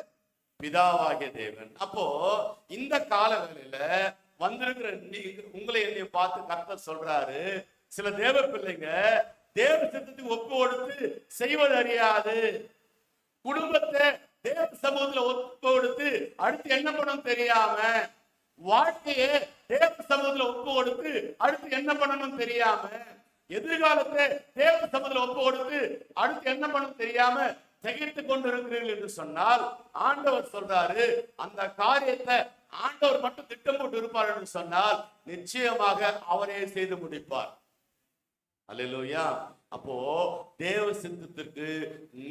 பிதாவாகிய தேவன். அப்போ இந்த கால வேளையில வந்திருக்கிற உங்களை என்னைய பார்த்து கர்த்தர் சொல்றாரு, சில தேவ பிள்ளைங்க தேவ சித்தத்துக்கு ஒப்பு கொடுத்து செய்வது அறியாது, குடும்பத்தை தேவ சமூகத்துல ஒப்பு கொடுத்து அடுத்து என்ன பண்ணணும் தெரியாம, வாழ்க்கையை தேவ சமூகத்துல ஒப்பு கொடுத்து அடுத்து என்ன பண்ணணும் தெரியாம, எதிர்காலத்தை தேவ சமூகத்துல ஒப்பு கொடுத்து அடுத்து என்ன பண்ணணும் தெரியாம திகைத்துக் கொண்டிருக்கிறீர்கள் என்று சொன்னால் ஆண்டவர் சொல்றாரு, அந்த காரியத்தை ஆண்டவர் மட்டும் திட்டம் போட்டு இருப்பார் என்று சொன்னால் நிச்சயமாக அவரே செய்து முடிப்பார். அல்லேலூயா. அப்போ தேவ சித்தத்திற்கு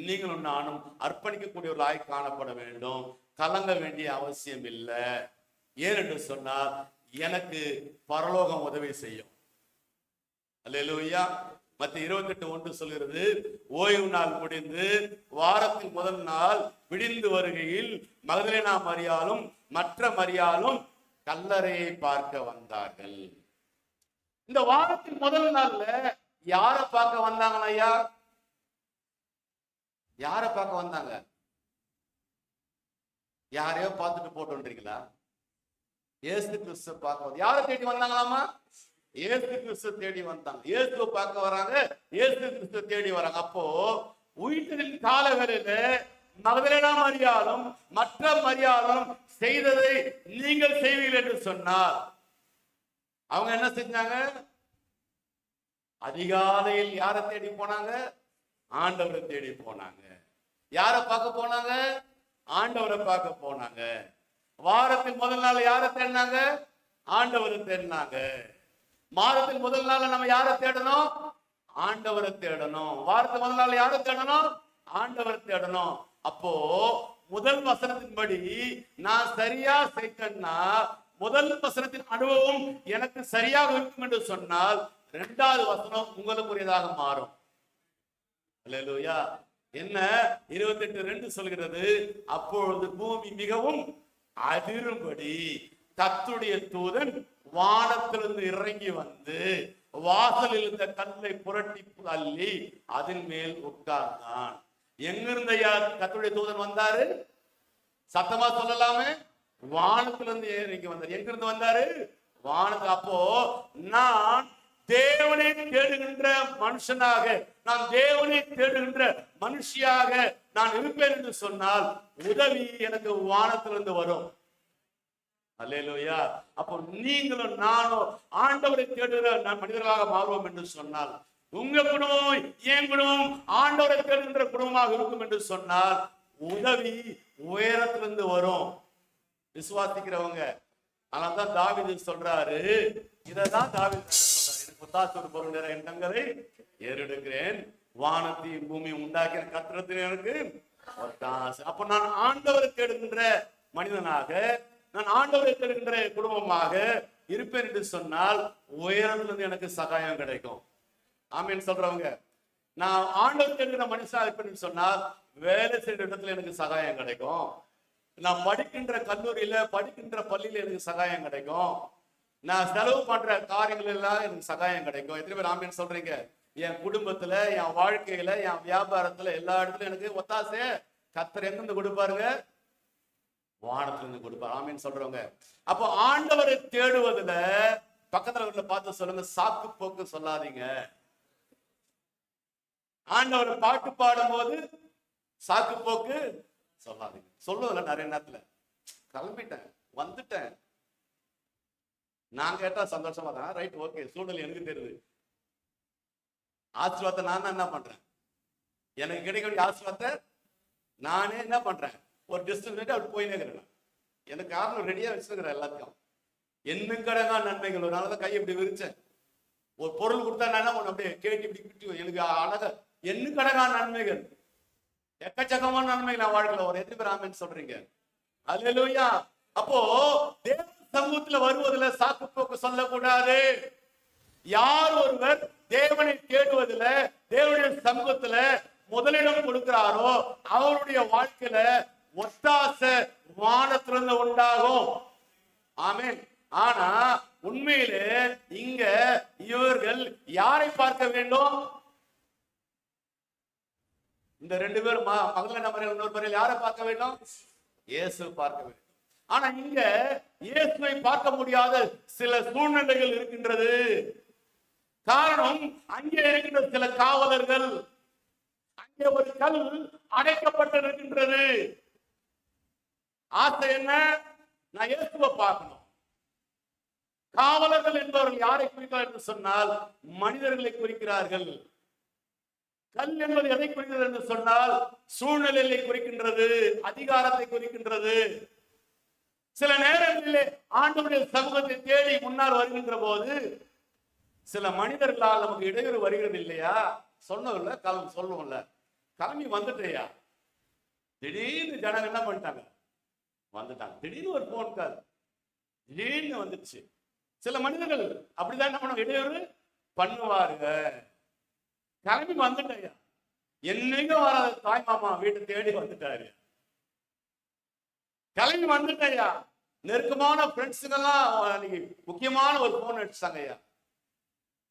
நீங்களும் நானும் அர்ப்பணிக்கக்கூடியவர்களாய் காணப்பட வேண்டும். கலங்க வேண்டிய அவசியம் இல்லை. ஏனென்று சொன்னால் எனக்கு பரலோகம் உதவி செய்யும். அல்லேலூயா. மத்திய 28:1 சொல்கிறது, ஓய்வு நாள் முடிந்து வாரத்தின் முதல் நாள் விடிந்து வருகையில் மகதலேனா மரியாளும் மற்ற மரியாளும் கல்லறையை பார்க்க வந்தார்கள். இந்த வாரத்தின் முதல் நாள்ல யார பார்க்க வந்தாங்களா? ஐயா, யார பார்க்க வந்தாங்க? யாரையோ பார்த்துட்டு போட்டோன்றீங்களா? இயேசு கிறிஸ்து பார்க்க யாரை தேடி வந்தாங்களாமா? இயேசு கிறிஸ்து தேடி வந்தாங்க. இயேசுவை பார்க்க வராங்க, இயேசு கிறிஸ்து தேடி வராங்க. அப்போ உயிர்த்தெழுதலின் கால வேளையில மகதலேனா மரியாளும் மற்ற மரியாளும் செய்ததை நீங்கள் செய்வீர்கள் என்று சொன்னார். அவங்க என்ன செஞ்சாங்க? அதிகாலையில் யாரை தேடி போனாங்க? ஆண்டவரை தேடி போனாங்க. யாரை பார்க்க போனாங்க? ஆண்டவரை பார்க்க போனாங்க. வாரத்தின் முதல் நாள் யாரை தேடினாங்க? ஆண்டவரை தேடினாங்க. மாதத்தின் முதல் நாள் நம்ம யாரை தேடணும்? ஆண்டவரை தேடணும். வாரத்தின் முதல் நாள் யாரை தேடணும்? ஆண்டவரை தேடணும். அப்போ முதல் வசனத்தின்படி நான் சரியா செய்தேன்னா முதல் வசனத்தின் அனுபவம் எனக்கு சரியாக இருக்கும் என்று சொன்னால் இரண்டாவது வசனம் உங்களுக்குரியதாக மாறும். அல்லேலூயா. என்ன 28:2 சொல்கிறது, அப்பொழுது பூமி மிகவும் அதிரும்படி கர்த்தருடைய தூதன் வானத்திலிருந்து இறங்கி வந்து வாசலில் இருந்த கல்லை புரட்டி தள்ளி அதன் மேல் உட்கார்ந்தான். எங்கிருந்த கர்த்தருடைய தூதன் வந்தாரு? சத்தமா சொல்லலாமே. வானத்திலிருந்து இறங்கி வந்தார். எங்கிருந்து வந்தாரு? வானத்தில். அப்போ நான் தேவனை தேடுகின்ற மனுஷனாக, நான் தேவனை தேடுகின்ற மனுஷியாக நான் இருப்பேன் என்று சொன்னால் உதவி எனக்கு வானத்திலிருந்து வரும். அல்லேலூயா. அப்போ நீங்களும் நானும் ஆண்டவரை தேடுகிற மனிதர்களாக மாறுவோம் என்று சொன்னால், உங்க குடும்பம் என் குடும்பம் ஆண்டவரை தேடுகின்ற குடும்பமாக இருக்கும் என்று சொன்னால் உதவி உயரத்திலிருந்து வரும். விசுவாசிக்கிறவங்க. அதனால்தான் தாவீது சொல்றாரு, இததான் தாவீது சொல்றாரு, எனக்கு ஒத்தாசை பொருள் எண்ணங்களை ஏறெடுக்கிறேன், வானத்தையும் பூமி உண்டாக்கிற கர்த்தர் எனக்கு ஒத்தாசை. அப்ப நான் ஆண்டவரை தேடுகின்ற மனிதனாக, நான் ஆண்டவரை தேடுகின்ற குடும்பமாக இருப்பேன் என்று சொன்னால் உயரத்திலிருந்து எனக்கு சகாயம் கிடைக்கும். ஆமீன் சொல்றவங்க. நான் ஆண்டவர் தேடுகிற மனுஷனா இருப்பேன் சொன்னால் வேலை செய்யற இடத்துல எனக்கு சகாயம் கிடைக்கும். நான் படிக்கின்ற கல்லூரியில படிக்கின்ற பள்ளியில எனக்கு சகாயம் கிடைக்கும். நான் செலவு பண்ற காரியங்கள் எல்லாம் எனக்கு சகாயம் கிடைக்கும். எத்தனை பேர் ஆமீன் சொல்றீங்க? என் குடும்பத்துல, என் வாழ்க்கையில, என் வியாபாரத்துல, எல்லா இடத்துலயும் எனக்கு ஒத்தாசை கர்த்தர் எங்கிருந்து கொடுப்பாருங்க? வானத்துல இருந்து கொடுப்பாரு. ஆமீன் சொல்றவங்க. அப்போ ஆண்டவரை தேடுவதுல பக்கத்துல பார்த்து சொல்லுங்க, சாக்கு போக்கு சொல்லாதீங்க. ஆண்டவரை பாட்டு பாடும் போது சாக்கு போக்கு சொல்லாதீங்க. சொல்லுவதில்ல நிறைய நேரத்துல, கிளம்பிட்டேன் வந்துட்டேன், நான் கேட்டா சந்தோஷமா தான், ரைட் ஓகே, சூழ்நிலை எனக்கு தெரியுது, ஆசீர்வாதத்தை நான் தான் என்ன பண்றேன், எனக்கு கிடைக்க வேண்டிய ஆசீர்வாதத்தை நானே என்ன பண்றேன், ஒரு டிஸ்டன்ஸ் அப்படி போயினே இருக்கிறேன். எனக்கு காரணம் ரெடியா வச்சிருக்கிறேன் எல்லாத்தையும். என்ன கடங்கா நன்மைகள். ஒரு நாள் கையை இப்படி விரிச்சேன், ஒரு பொருள் கொடுத்தா நான் என்ன பண்ண, அப்படியே கேட்டு இப்படி கிட்டி எனக்கு அழகா என்ன கடங்கா நன்மைகள், எக்கச்சக்கமான நன்மைகள் நான் வாழ்க்கையில ஒரு எத்தனை பேர் ஆமென் சொல்றீங்க? அல்லேலூயா. அப்போ தேவ சமூகத்துல வருவதில் சாக்கு போக்கு சொல்லக்கூடாது. யார் ஒருவர் தேவனை தேடுவதில் தேவனுடைய சமூகத்துல முதலிடம் கொடுக்கிறாரோ அவருடைய வாழ்க்கையில ஒத்தாசை வானத்திலிருந்து உண்டாகும். ஆமென். ஆனா உண்மையிலே இங்க இவர்கள் யாரை பார்க்க வேண்டும்? இந்த ரெண்டு பேரும் மகதலேனா மரியாள் இன்னொரு மரியாள் யாரை பார்க்க வேண்டும்? இயேசு பார்க்க வேண்டும். ஆனா இங்க இயேசுவை பார்க்க முடியாத சில சூழ்நிலைகள் இருக்கின்றது. காரணம், அங்கே இருக்கின்ற சில காவலர்கள், அங்கே ஒரு கல் அடைக்கப்பட்டு இருக்கின்றது. ஆசை என்ன? நான் இயேசுவை பார்க்கணும். காவலர்கள் என்பவர்கள் யாரை குறிக்கிறார் என்று சொன்னால் மனிதர்களை குறிக்கிறார்கள். கல் என்பது எதை குறிக்கிறது என்று சொன்னால் சூழ்நிலையை குறிக்கின்றது, அதிகாரத்தை குறிக்கின்றது. சில நேரங்களிலே ஆண்டவருடைய சமூகத்தை தேடி முன்னால் வருகின்ற போது சில மனிதர்களால் நமக்கு இடையூறு வருகிறது இல்லையா? சொன்னதில்ல, சொல்லுவோம்ல, கிளம்பி வந்துட்டேயா. திடீர்னு ஜனங்க என்ன பண்ணிட்டாங்க, வந்துட்டாங்க. திடீர்னு ஒரு போன் கால் திடீர்னு வந்துடுச்சு. சில மனிதர்கள் அப்படிதான் என்ன பண்ண, இடையூறு பண்ணுவாருங்க. கிளம்பி வந்துட்டேயா, என்னைக்கும் வராத தாய் மாமா வீட்டை தேடி வந்துட்டாரு. கிளம்பி வந்துட்டேயா, நெருக்கமான ஃப்ரெண்ட்ஸுக்கெல்லாம் முக்கியமான ஒரு போன் அடிச்சாங்க. ஐயா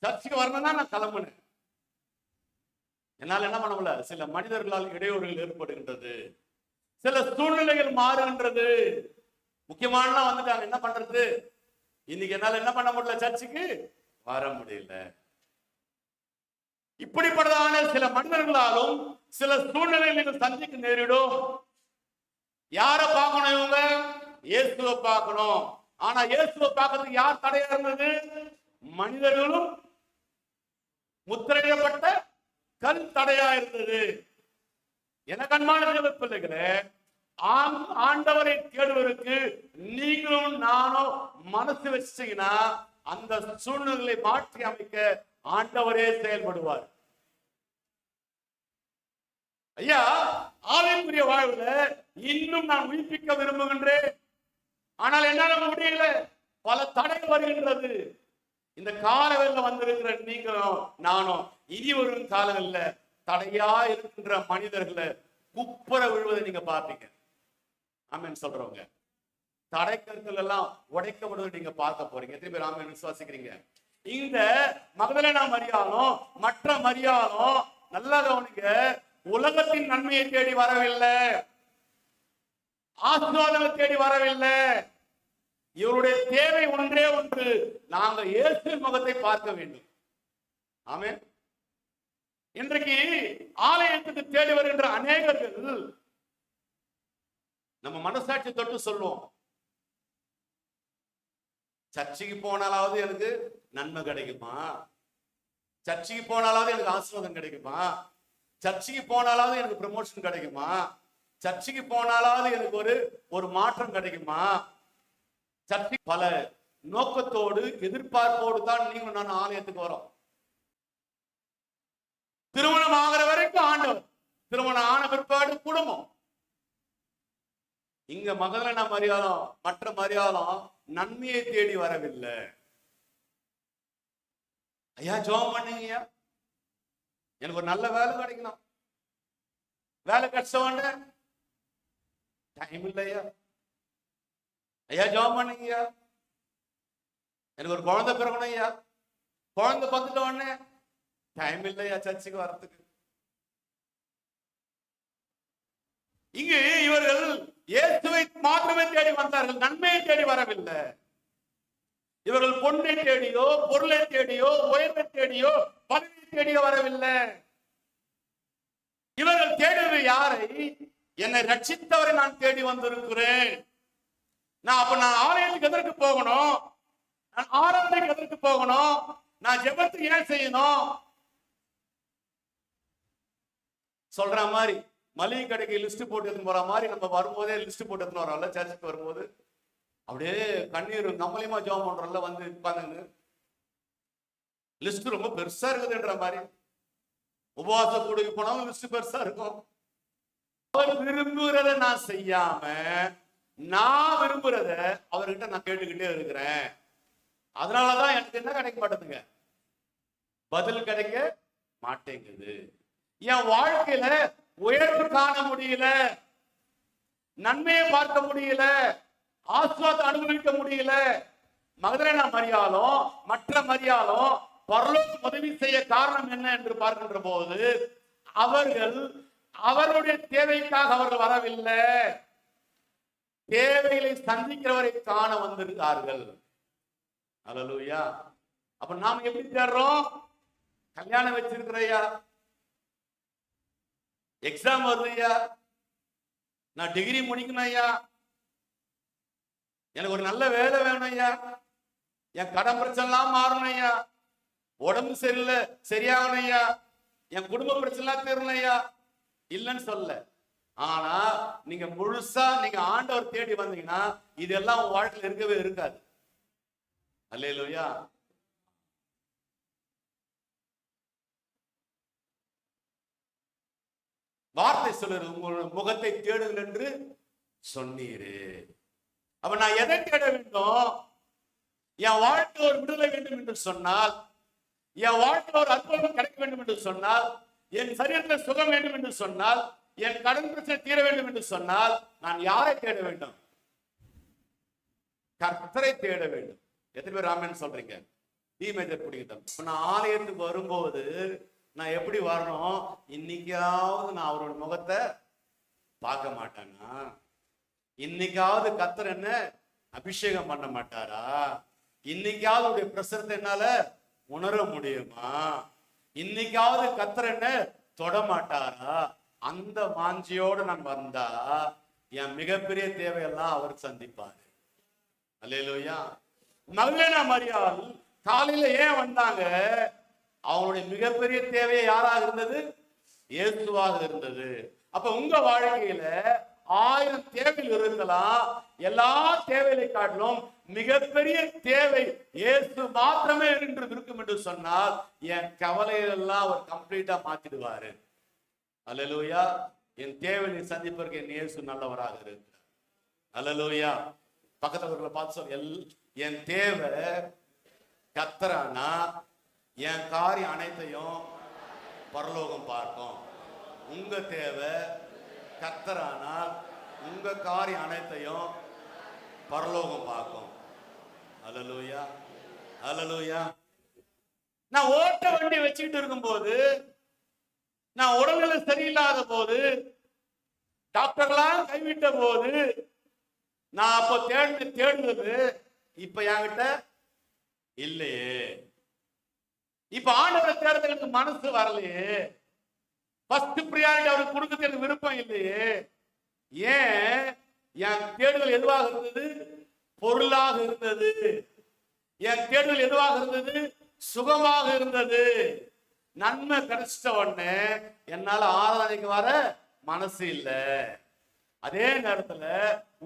சர்ச்சுக்கு வரணும்னா நான் கிளம்புனேன். என்னால் என்ன பண்ண முடியல. சில மனிதர்களால் இடையூறுகள் ஏற்படுகின்றது, சில சூழ்நிலைகள் மாறுகின்றது. முக்கியமான வந்துட்டாங்க, என்ன பண்றது? இன்னைக்கு என்னால என்ன பண்ண முடியல, சர்ச்சுக்கு வர முடியல. இப்படிப்பட்டதான சில மனிதர்களாலும் சில சூழ்நிலைகள் சந்திக்க நேரிடும். யார பார்க்கணும்? இவங்க இயேசுவை பார்க்கணும். ஆனா இயேசுவை பார்க்கறதுக்கு யார் தடையா இருந்தது? மனிதர்களும் முத்திரையிடப்பட்ட கல் தடையா இருந்தது. எனக்கு அன்பான பிள்ளைகளே, ஆண்டவரை தேடுவதற்கு நீங்களும் நானும் மனசு வச்சீங்கன்னா அந்த சூழ்நிலைகளை மாற்றி அமைக்க ஆண்டவரே செயல்படுவார். ஐயா, ஆவிக்குரிய வாழ்வுல இன்னும் நான் உயிர்ப்பிக்க விரும்புகின்றேன். ஆனால் என்னால முடியல, பல தடைகள் வருகின்றது. இந்த காலவெளியில் வந்திருக்கிற நீங்களும் நானும் இனி வரும் காலங்களில் தடையா இருக்கின்ற மனிதர்களை குப்புற விழுவதை நீங்க பார்ப்பீங்க. ஆமென் சொல்றவங்க, தடைக்கற்கள் எல்லாம் உடைக்கப்படுவதை நீங்க பார்க்க போறீங்க. எத்தனை பேர் ஆமென் விசுவாசிக்கிறீங்க? இந்த மகதலேனா மரியாளும் மற்ற மரியாளும் நல்லா கவனிங்க, உலகத்தின் நன்மையை தேடி வரவில்லை, ஆசீர்வாதத்தை தேடி வரவில்லை. இவருடைய தேவை ஒன்றே ஒன்று, நாங்கள் இயேசுவின் முகத்தை பார்க்க வேண்டும். ஆமென். இன்றைக்கு ஆலயத்துக்கு தேடி வருகின்ற அநேகர்கள் நம்ம மனசாட்சி தொட்டு சொல்லுவோம், சர்ச்சைக்கு போனாலாவது எனக்கு நன்மை கிடைக்குமா, சர்ச்சைக்கு போனாலாவது எனக்கு ஆசீர்வாதம் கிடைக்குமா, சர்ச்சைக்கு போனாலாவது எனக்கு ப்ரமோஷன் கிடைக்குமா, சர்ச்சைக்கு போனாலாவது எனக்கு ஒரு மாற்றம் கிடைக்குமா. சர்ச்சை பல நோக்கத்தோடு எதிர்பார்ப்போடு தான் நீங்க நான் ஆலயத்துக்கு வரோம். திருமணம் ஆகிற வரைக்கும் ஆண்டவர், திருமணம் ஆன பிற்பாடு குடும்பம். இங்க மகதலேனா மரியாளும் மற்ற மரியாளும் நன்மையை தேடி வரவில்லை. ஐயா ஜெபம் பண்ணுங்க, எனக்கு ஒரு நல்ல வேலை கிடைக்கணும், வேலை கிடைச்ச டைம் இல்லையா. ஐயா ஜெபம் பண்ணுங்க, எனக்கு ஒரு குழந்தை பிறக்கணும் ஐயா, குழந்தை பார்த்துட்ட உடனே டைம் இல்லையா சர்ச்சுக்கு வர்றதுக்கு. இங்கு இவர்கள் இயேசுவை மாத்திரமே தேடி வந்தார்கள், நன்மையை தேடி வரவில்லை. இவர்கள் பொண்ணை தேடியோ பொருளை தேடியோ உயர்வை தேடியோ பதவியை தேடியோ வரவில்லை. இவர்கள் தேடுவது யாரை? என்னை ரட்சித்தவரை நான் தேடி வந்திருக்கிறேன். நான் ஆலயத்துக்கு எதற்கு போகணும், நான் ஆராதனைக்கு எதற்கு போகணும், நான் ஜெபத்துக்கு ஏன் செய்யணும்? சொல்ற மாதிரி மளிகை கடைக்கு லிஸ்ட் போட்டு எடுத்து போற மாதிரி நம்ம வரும்போதே லிஸ்ட் போட்டு எடுத்துன்னு வரோம்ல, சர்ச்சுக்கு வரும்போது அப்படியே கண்ணீர் நம்மளையுமா ஜெபம் பண்றோம்ல, வந்து உட்கார்ந்து லிஸ்ட் ரொம்ப பெருசா இருக்குதுன்ற மாதிரி. உபவாச கூடைக்கு போனாலும் லிஸ்ட் பெருசா இருக்கும். அவர் விரும்புகிறத நான் செய்யாம நான் விரும்புறத அவர்கிட்ட நான் கேட்டுக்கிட்டே இருக்கிறேன். அதனாலதான் எனக்கு என்ன கிடைக்க மாட்டேங்குங்க, பதில் கிடைக்க மாட்டேங்குது. என் வாழ்க்கையில உயர்வு காண முடியல, நன்மையை பார்க்க முடியல, ஆசீர்வாதத்தை அனுபவிக்க முடியல. மகதலேனா மரியாளும் மற்ற மரியாளும் பரலோக உதவி செய்ய காரணம் என்ன என்று பார்க்கின்ற போது அவர்கள் அவருடைய தேவைக்காக அவர்கள் வரவில்லை, தேவைகளை சந்திக்கிறவரை காண வந்திருக்கார்கள். அல்லேலூயா. அப்ப நாம எப்படி தேடுறோம்? கல்யாணம் வச்சிருக்கிறையா, எக்ஸாம் வருதுயா, நான் டிகிரி முடிக்கணும் ஐயா, எனக்கு ஒரு நல்ல வேலை வேணும் ஐயா, என் கடன் பிரச்சனை எல்லாம் மாறணும் ஐயா, உடம்பு சரியில்லை சரியாகணும் ஐயா, என் குடும்ப பிரச்சனை எல்லாம் தீரணும் ஐயா. இல்லைன்னு சொல்ல, ஆனா நீங்க முழுசா நீங்க ஆண்டவர் தேடி வந்தீங்கன்னா இதெல்லாம் உங்க வாழ்க்கையில் இருக்கவே இருக்காது. அல்லேலூயா. வார்த்தை சொல்லுது, உங்களுடைய முகத்தை தேடுங்கள் என்று சொன்னீரு. அப்ப நான் எதை தேட வேண்டும்? என் வாழ்க்கை ஒரு விடுதலை வேண்டும் என்று சொன்னால், என் வாழ்க்கை ஒரு அற்புதம் கிடைக்க வேண்டும் என்று சொன்னால், என் சரீரத்தில் சுகம் வேண்டும் என்று சொன்னால், என் கடன் பிரச்சனை தீர வேண்டும் என்று சொன்னால், நான் யாரை தேட வேண்டும்? கர்த்தரை தேட வேண்டும். எத்தனை பேர் ஆமென் சொல்றீங்க? தீமையை பிடிக்கிட்டோம். இப்ப நான் ஆலயத்துக்கு வரும்போது நான் எப்படி வரணும்? இன்னைக்காவது நான் அவரோட முகத்தை பார்க்க மாட்டேன்னா? இன்னைக்காவது கர்த்தர் என்ன அபிஷேகம் பண்ண மாட்டாரா? இன்னைக்காவது அவருடைய பிரசரத்தை என்னால உணர முடியுமா? இன்னைக்காவது கர்த்தர் என்ன தொட மாட்டாரா? அந்த வாஞ்சியோடு நான் வந்தா என் மிகப்பெரிய தேவையெல்லாம் அவர் சந்திப்பாரு. அல்லேலூயா. மகதலேனா மரியாள் காலையில ஏன் வந்தாங்க? அவங்களுடைய மிகப்பெரிய தேவையை யாராக இருந்தது? இயேசுவாக இருந்தது. அப்ப உங்க வாழ்க்கையில 1000 தேவைகள் இருக்கலாம். எல்லா தேவையை காட்டிலும் மிகப்பெரிய தேவை இயேசு மாத்திரமே என்று இருக்கும் என்று சொன்னால், என் கவலையெல்லாம் அவர் கம்ப்ளீட்டா மாத்திடுவாரு. அல்லேலூயா. என் தேவையை சந்திப்பதற்கு என் இயேசு நல்லவராக இருக்கிறார். அல்லேலூயா. பக்கத்துல பார்த்து சொல், என் தேவை கர்த்தரானா என் காரியம் அனைத்தையும் பரலோகம் பார்க்கும். உங்க தேவை கர்த்தரானால் உங்க காரியம் அனைத்தையும் பரலோகம் பார்க்கும். அல்லேலூயா. அல்லேலூயா. நான் ஓட்ட வண்டி வச்சுக்கிட்டு இருக்கும் போது, நான் உடல்நிலை சரியில்லாத போது, டாக்டர்லாம் கைவிட்ட போது, நான் அப்போ தேடுனது இப்ப என்கிட்ட இல்லையே. இப்ப ஆண்டவரை தேடுறதுக்கு மனசு வரலையே. ஃபர்ஸ்ட் பிரியாரிட்டி அவருக்கு கொடுக்கறதுக்கு விருப்பம் இல்லையே. ஏன்? என் தேடுதல் எதுவாக இருந்தது? பொருளாக இருந்தது. என் தேடுதல் எதுவாக இருந்தது? சுகமாக இருந்தது. நன்மை கிடைச்சிட்ட உடனே என்னால ஆராதனைக்கு வர மனசு இல்லை. அதே நேரத்துல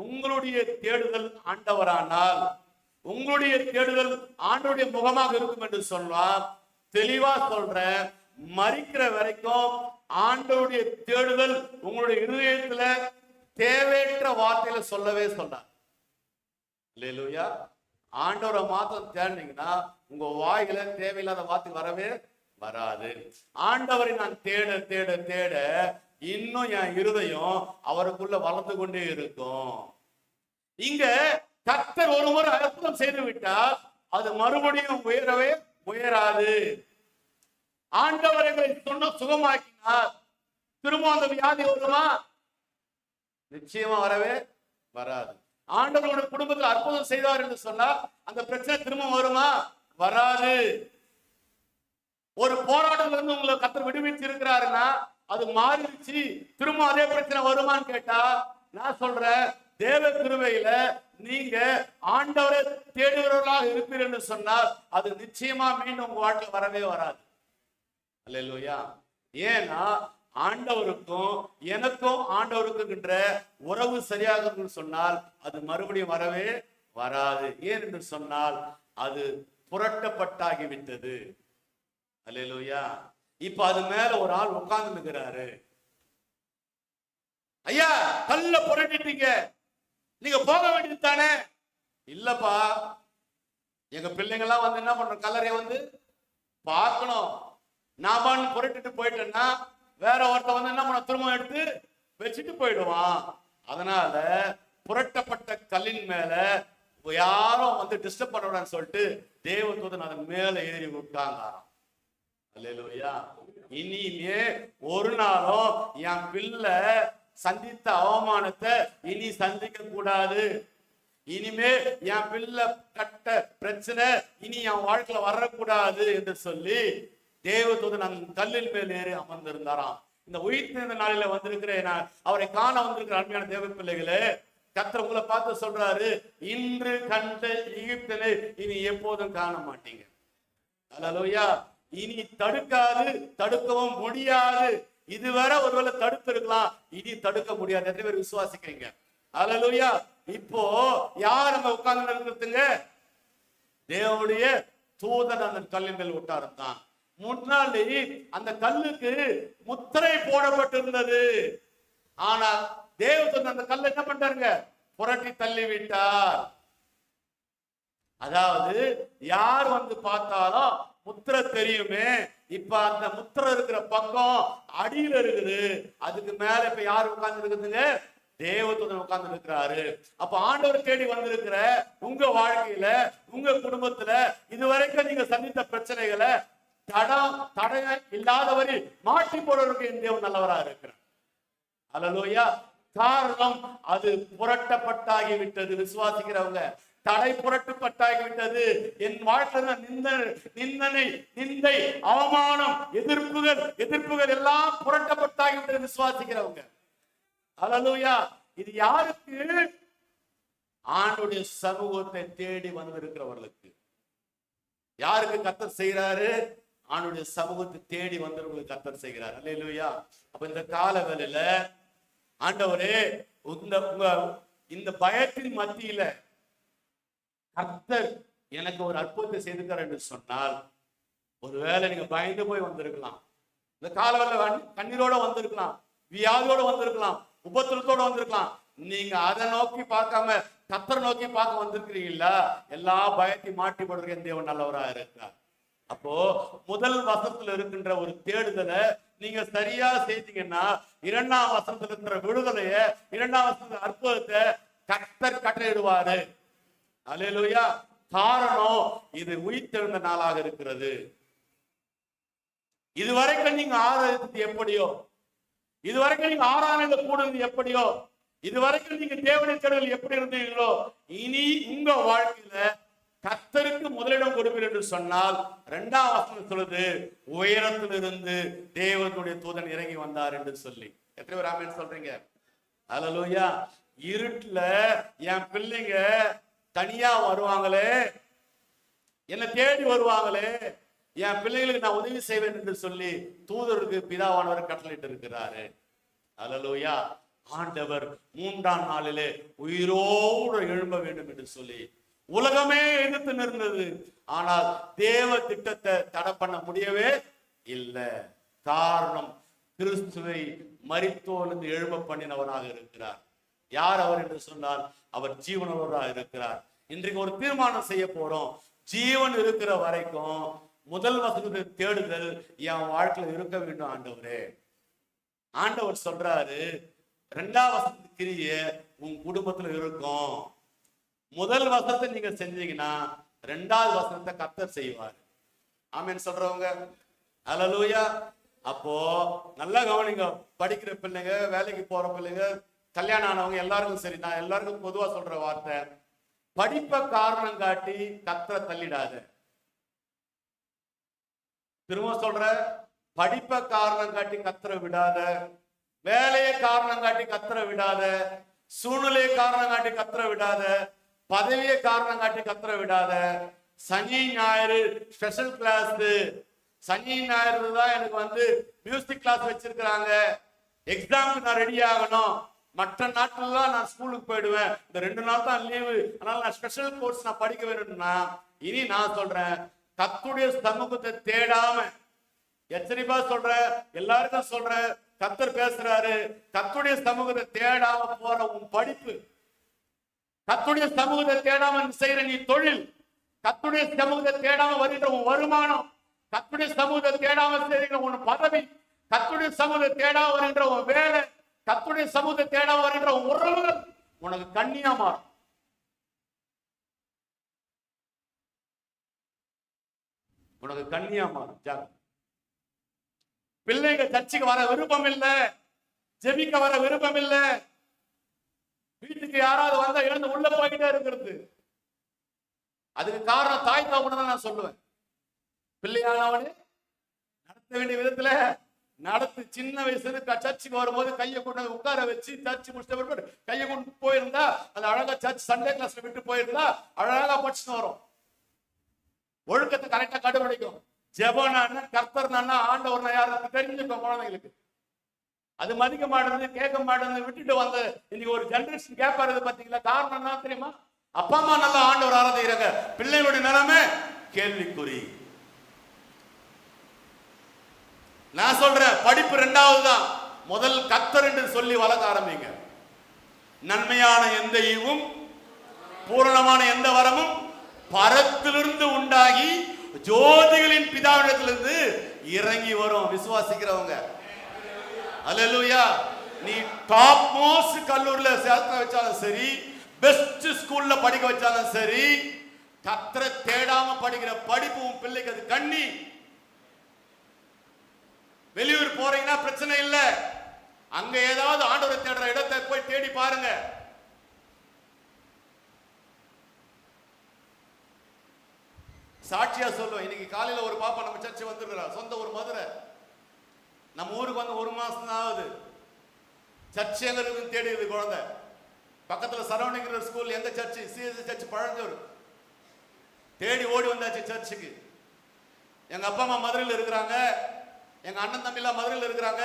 உங்களுடைய தேடுதல் ஆண்டவரானால், உங்களுடைய தேடுதல் ஆண்டவருடைய முகமாக இருக்கும் என்று சொன்னால், தெளிவா சொல்ற, மரிக்கிற வரைக்கும் ஆண்டவருடைய தேடுதல் உங்களுடைய இருதயத்துல தேவையற்ற வார்த்தையில சொல்லவே சொன்னார். அல்லேலூயா. ஆண்டவரை மாத்திரம் தேடினீங்கன்னா உங்க வாயில தேவையில்லாத வார்த்தை வரவே வராது. ஆண்டவரை நான் தேட தேட தேட இன்னும் என் இருதயம் அவருக்குள்ள வளர்ந்து கொண்டே இருக்கும். இங்க கர்த்தர் ஒரு முறை அற்புதம் செய்து விட்டால் அது மறுபடியும் உயரவே உயராது. ஆண்டவரை சொன்ன சுகமாக்கினார், திரும்ப அந்த வியாதி வருமா? நிச்சயமா வரவே வராது. ஆண்டவருடைய குடும்பத்தில் அற்புதம் செய்தார் என்று சொன்னால் அந்த பிரச்சனை திரும்ப வருமா? வராது. ஒரு போராட்டத்துல இருந்து உங்களை கர்த்தர் விடுவிச்சு இருக்கிறாருன்னா அது மாறிடுச்சு, திரும்ப அதே பிரச்சனை வருமான்னு கேட்டா நான் சொல்றேன், தேவ கிருபையில நீங்க ஆண்டவரை தேடுகிறவர்களாக இருப்பீர்கள் என்று சொன்னால் அது நிச்சயமா மீண்டும் உங்க வாழ்க்கை வரவே வராது. அல்லேலூயா. ஏன்னா ஆண்டவருக்கும் எனக்கும் ஆண்டவருக்குன்ற உறவு சரியாக சொன்னால் அது மறுபடியும் வரவே வராது. ஏன் என்று சொன்னால் அது புரட்டப்பட்டாகிவிட்டது. அல்லேலூயா. இப்ப அது மேல ஒரு ஆள் உட்கார்ந்து இருக்கிறாரு. ஐயா, கல்ல புரட்டிட்டீங்க, நீங்க போக வேண்டியது தானே? இல்லப்பா, எங்க பிள்ளைங்க எல்லாம் வந்து என்ன பண்ற, கல்லறைய வந்து பார்க்கணும். நான் புரட்டிட்டு போயிட்டேன்னா வேற ஒருத்த வந்து என்ன பண்ண, திரும்ப எடுத்து வச்சுட்டு போயிடுவான். அதனால புரட்டப்பட்ட கல்லின் மேல யாரும் வந்து டிஸ்டர்ப் பண்ண சொல்லிட்டு தேவதூதன் அதன் மேல ஏறி விட்டாங்க. அல்லேலூயா. இனிமே ஒரு நாளும் என் பிள்ளை சந்தித்த அவமானத்தை இனி சந்திக்க கூடாது. இனிமே என் பிள்ளை கட்ட பிரச்சனை இனி என் வாழ்க்கையில வரக்கூடாது என்று சொல்லி தேவதூதன் அந்த கல்லின் மேல் ஏறி அமர்ந்திருந்தாராம். இந்த உயிர்த்தெழுந்த நாளில வந்திருக்கிற அவரை காண வந்திருக்கிற அருமையான தேவ பிள்ளைகளே, கர்த்தர் உங்களை பார்த்து சொல்றாரு, இன்று கண்ட எகிப்தினை இனி எப்போதும் காண மாட்டீங்க. அல்லேலூயா. இனி தடுக்காது, தடுக்கவும் முடியாது. இதுவரை ஒருவேளை தடுத்து இருக்கலாம், இனி தடுக்க முடியாது. எத்தனை பேர் விசுவாசிக்கிறீங்க? அல்லேலூயா. இப்போ யார் அங்க உட்கார்ந்து இருக்கிறதுங்க? தேவனுடைய தூதன் அந்த கல்லின் மேல் உட்கார்ந்தான். முன்னாடி அந்த கல்லுக்கு முத்திரை போடப்பட்டிருந்தது. ஆனால் தேவதூதன் அந்த கல்லை என்ன பண்றாங்க? புரட்டி தள்ளி விட்டார். அதாவது யார் வந்து பார்த்தாலும் முத்திரை தெரியுமே. இப்ப அந்த முத்திரை இருக்கிற பக்கம் அடியில இருக்குது. அதுக்கு மேல இப்ப யார் உட்கார்ந்து இருக்குதுங்க? தேவதூதன் உட்கார்ந்து இருக்கிறாரு. அப்ப ஆண்டவர் தேடி வந்திருக்கிற உங்க வாழ்க்கையில, உங்க குடும்பத்துல இதுவரைக்கும் நீங்க சந்தித்த பிரச்சனைகளை தடைய இல்லாதவரை மாற்றி போடுறதுக்கு என் தேவன் நல்லவரா இருக்கிறார். அல்லேலூயா. காரணம் அது புரட்டப்பட்டாகி விட்டது. விசுவாசிக்கிறவங்க, தடை புரட்டப்பட்டாகி விட்டது. என் வாழ்க்கையில நிந்தனை, நிந்தை, அவமானம், எதிர்ப்புகள் எல்லாம் புரட்டப்பட்டாகி விட்டது. விசுவாசிக்கிறவங்க, அல்லேலூயா. இது யாருக்கு? ஆண்டுடைய சமூகத்தை தேடி வந்திருக்கிறவர்களுக்கு. யாருக்கு கர்த்தர் செய்கிறாரு? ஆண்டுடைய சமூகத்தை தேடி வந்தவர்களுக்கு கர்த்தர் செய்கிறார். அல்லேலூயா. அப்ப இந்த கால வேளையில ஆண்டவரே, இந்த பயத்தின் மத்தியில கர்த்தர் எனக்கு ஒரு அற்புதத்தை செய்திருக்கார் என்று சொன்னால், ஒருவேளை நீங்க பயந்து போய் வந்திருக்கலாம். இந்த காலவெல்ல கண்ணீரோட வந்திருக்கலாம், வியாதியோட வந்திருக்கலாம், உபத்திரத்தோட வந்திருக்கலாம். நீங்க அதை நோக்கி பார்க்காம கர்த்தரை நோக்கி பார்க்க வந்திருக்கிறீங்களா? எல்லா பயத்தையும் மாட்டி போடுற தேவன் நல்லவராக இருக்கிறார். அப்போ முதல் வசனத்துல இருக்கின்ற ஒரு தேடுதலை நீங்க சரியா செய்தீங்கன்னா, இரண்டாம் வசனத்துல இருக்கிற விடுதலைய, இரண்டாம் வசனத்துல அற்புதத்தை கர்த்தர் கட்டளையிடுவாரு. அல்லேலூயா. காரணம், இது உயிர்த்தெழுந்த நாளாக இருக்கிறது. இதுவரைக்கும் நீங்க ஆராதித்தது எப்படியோ, இதுவரைக்கும் நீங்க ஆராதனை கூடுறது எப்படியோ, இதுவரைக்கும் நீங்க தேவனை தேடுதல் எப்படி இருந்தீங்களோ, இனி உங்க வாழ்க்கையில கர்த்தருக்கு முதலிடம் கொடுப்பீர் என்று சொன்னால், இரண்டாம் வசனம் சொல்லுது, உயரத்திலிருந்து தேவனுடைய தூதன் இறங்கி வந்தார் என்று சொல்லி. எத்தனை பேர் ஆமென் சொல்றீங்க? அல்லேலூயா. இருட்டுல என் பிள்ளைங்க தனியா வருவாங்களே, என்னை தேடி வருவாங்களே, என் பிள்ளைகளுக்கு நான் உதவி செய்வேன் என்று சொல்லி தூதருக்கு பிதாவானவர் கட்டளையிட்டு இருக்கிறாரு. அல்லேலூயா. ஆண்டவர் மூன்றாம் நாளிலே உயிரோடு எழும்ப வேண்டும் என்று சொல்லி உலகமே எதிர்த்து நின்றது. ஆனால் தேவ திட்டத்தை தடை பண்ண முடியவே இல்லை. காரணம், கிறிஸ்துவை மரித்தோரிலிருந்து எழும்ப பண்ணினவராக இருக்கிறார். யார் அவர் என்று சொன்னால், அவர் ஜீவனுள்ளவராக இருக்கிறார். இன்றைக்கு ஒரு தீர்மானம் செய்ய போறோம். ஜீவன் இருக்கிற வரைக்கும் முதல் வசனத்தை தேடுதல் என் வாழ்க்கையில இருக்க வேண்டும் ஆண்டவரே. ஆண்டவர் சொல்றாரு, இரண்டாம் வசனத்து கிரியை உன் குடும்பத்துல இருக்கும். முதல் வசனத்தை நீங்க செஞ்சீங்கன்னா இரண்டாவது வசனத்தை கர்த்தர் செய்வார். ஆமென் சொல்றவங்க, அல்லேலூயா. அப்போ நல்லா கவனிங்க. படிக்கிற பிள்ளைங்க, வேலைக்கு போற பிள்ளைங்க, கல்யாணம் ஆனவங்க எல்லாருக்கும் சரி, நான் எல்லாருக்கும் பொதுவா சொல்ற வார்த்தை, படிப்பை காரணம் காட்டி கர்த்தரை தள்ளிடாத. திரும்ப சொல்ற, படிப்பை காரணம் காட்டி கர்த்தரை விடாத, வேலையை காரணம் காட்டி கர்த்தரை விடாத, சூழ்நிலையை காரணம் காட்டி கர்த்தரை விடாத, பதவியை காரணம் காட்டி கர்த்தரை விடாத. சனி ஞாயிறு ஸ்பெஷல் கிளாஸ், சனி ஞாயிறு தான் எனக்கு மியூசிக் கிளாஸ் வச்சிருக்கிறாங்க, எக்ஸாமுக்கு நான் ரெடி ஆகணும், மற்ற நாட்கள்லாம் நான் ஸ்கூலுக்கு போயிடுவேன், இந்த 2 நாள் தான் லீவு, அதனால நான் ஸ்பெஷல் கோர்ஸ் நான் படிக்க வேணும்னா, இனி நான் சொல்றேன், கர்த்தருடைய சமூகத்தை தேடாம, எச்சரிப்பா சொல்றேன், எல்லாருக்கும் சொல்றேன், கர்த்தர் பேசுறாரு, கர்த்தருடைய சமூகத்தை தேடாம போற உன் படிப்பு, கர்த்தருடைய சமூகத்தை தேடாம செய்யற நீ தொழில், கர்த்தருடைய சமூகத்தை தேடாம வருகின்ற உன் வருமானம், கர்த்தருடைய சமூகத்தை தேடாம செய்கிற உன் பதவி, கர்த்தருடைய சமூகத்தை தேடாம வருகின்ற உன் வேலை, கர்த்தருடைய சமூகத்தை தேடாம வருகின்ற உன் உறவுகள் உனக்கு கண்ணியா மாறும். உனக்கு கண்ணியா மாறும். பிள்ளைங்க சர்ச்சுக்கு வர விருப்பம் இல்லை, ஜெபிக்க வர விருப்பம் இல்லை, வீட்டுக்கு யாராவது வந்தா எழுந்து உள்ள போய்கிட்டே இருக்கிறது. அதுக்கு காரணம் தாய் தகப்பனை தான் நான் சொல்லுவேன். பிள்ளையானவனு நடத்த வேண்டிய விதத்துல நடத்து. சின்ன வயசுல சர்ச்சுக்கு வரும்போது கையை கொண்டு உட்கார வச்சு சர்ச்சு முடிச்ச கையை கொண்டு போயிருந்தா அது அழகா சர்ச் சண்டே கிளாஸ்ல விட்டு போயிருந்தா அழகா படிச்சுட்டு வரும். ஒழுக்கத்தை கரெக்டா கண்டுபிடிக்கும். ஜெபம் கர்த்தர் ஆண்டவர் யாருக்கு தெரிஞ்சுக்கும் குழந்தைங்களுக்கு. அது மதிக்க மாட்டேங்குது, கேட்க மாட்டேங்குது, விட்டுட்டு வந்த இன்னைக்கு ஒரு ஜெனரேஷன் கேப் ஆகுது பாத்தீங்களா? காரணம் என்ன தெரியுமா? அப்பா அம்மா நல்லா ஆண்டவர் ஆராதிக்கிறாங்க, பிள்ளைகளுடைய நிலைமை கேள்விக்குறி. நான் சொல்றேன், படிப்பு ரெண்டாவது தான். முதல் கர்த்தர் என்று சொல்லி வளர்க்க ஆரம்பிங்க. நன்மையான எந்த ஈவும் பூரணமான எந்த வரமும் பரத்திலிருந்து உண்டாகி ஜோதிகளின் பிதாவிடத்திலிருந்து இறங்கி வரும். விசுவாசிக்கிறவங்க அல்லேலூயா. நீ டாப் மோஸ்ட் கல்லூரியில சேர்த்து வச்சாலும் சரி, பெஸ்ட் ஸ்கூல்ல படிக்க வச்சாலும் சரி, கர்த்தரை தேடாம படிக்கிற படிப்பு உன் பிள்ளைக்கு அது கண்ணி. வெளியூர் போறீங்கன்னா பிரச்சனை இல்லை, அங்க ஏதாவது ஆண்டவரை தேடுற இடத்தை போய் தேடி பாருங்க. சாட்சியா சொல்லுவேன், இன்னைக்கு காலையில ஒரு பாப்பா நம்ம சர்ச்சை வந்துருக்கிறா. சொந்த ஒரு மதுரை, நம்ம ஊருக்கு வந்து 1 மாசம் தான் ஆகுது. சர்ச் எங்க இருக்குன்னு தேடிது குழந்தை. பக்கத்துல சரௌண்டிங் ஸ்கூல் எந்த சர்ச்சு, சிஎஸ்சி சர்ச் பழஞ்சூர். தேடி ஓடி வந்தாச்சு சர்ச்சுக்கு. எங்க அப்பா அம்மா மதுரையில் இருக்கிறாங்க, எங்க அண்ணன் தம்பி எல்லாம் மதுரையில் இருக்கிறாங்க.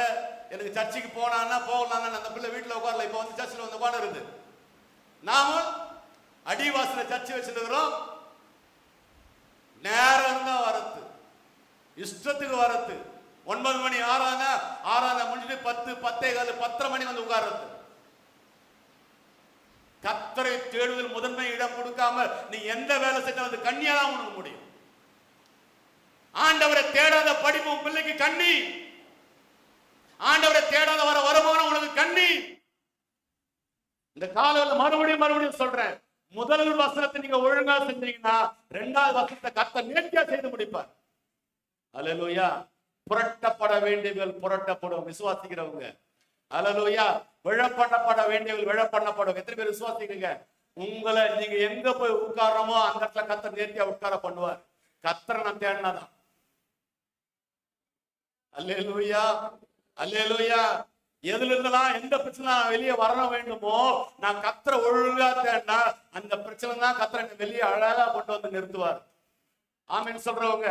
எனக்கு சர்ச்சுக்கு போனான்னா போகலாம், அந்த பிள்ளை வீட்டில் உட்காரல. இப்போ வந்து சர்ச்சில் வந்து உட்காந்து இருக்குது. நாமும் அடிவாசல சர்ச்சு வச்சுருக்கிறோம். நேரம் தான் வரத்து, இஷ்டத்துக்கு வரத்து. 9 மணி ஆறான முடிஞ்சுட்டு 10, 10:15, 10:30 மணி வந்து உட்கார்றது. கர்த்தரை தேடுவதில் முதன்மை இடம் கொடுக்காம நீ எந்த வேலை செஞ்சாலும் அது கண்ணியா தான் உனக்கு முடியும். ஆண்டவரை தேடாத படிப்பு உன் பிள்ளைக்கு கண்ணி. ஆண்டவரை தேடாத வர வருமானம் உனக்கு கண்ணி. இந்த காலையில் மறுபடியும் சொல்றேன், முதல் வசனத்தை நீங்க ஒழுங்கா செஞ்சீங்கன்னா 2வது வசனத்தை கர்த்தர் நேர்த்தியா செய்து முடிப்பார். அல்லேலூயா. புரட்டப்பட வேண்டியவர்கள் புரட்டப்படும். விசுவாசிக்கிறவங்க அல்லேலூயா. விழப்பண்ணப்பட வேண்டியவர்கள் விழப்பண்ணப்படும். எத்தனை பேர் விசுவாசிக்கிறீங்க? உங்களை நீங்க எங்க போய் உட்காரமோ அந்த இடத்துல கர்த்தர் நேர்த்தியா உட்கார பண்ணுவார். கர்த்தரை நான் தேடினாதான். அல்லேலூயா, அல்லேலூயா. எதுல இருந்தெல்லாம் எந்த பிரச்சனை வெளியே வர வேண்டுமோ நான் கர்த்தரை ஒழுங்கா தேடினா அந்த பிரச்சனை தான் கர்த்தரை வெளியே அழகா கொண்டு வந்து நிறுத்துவார். ஆமென் சொல்றவங்க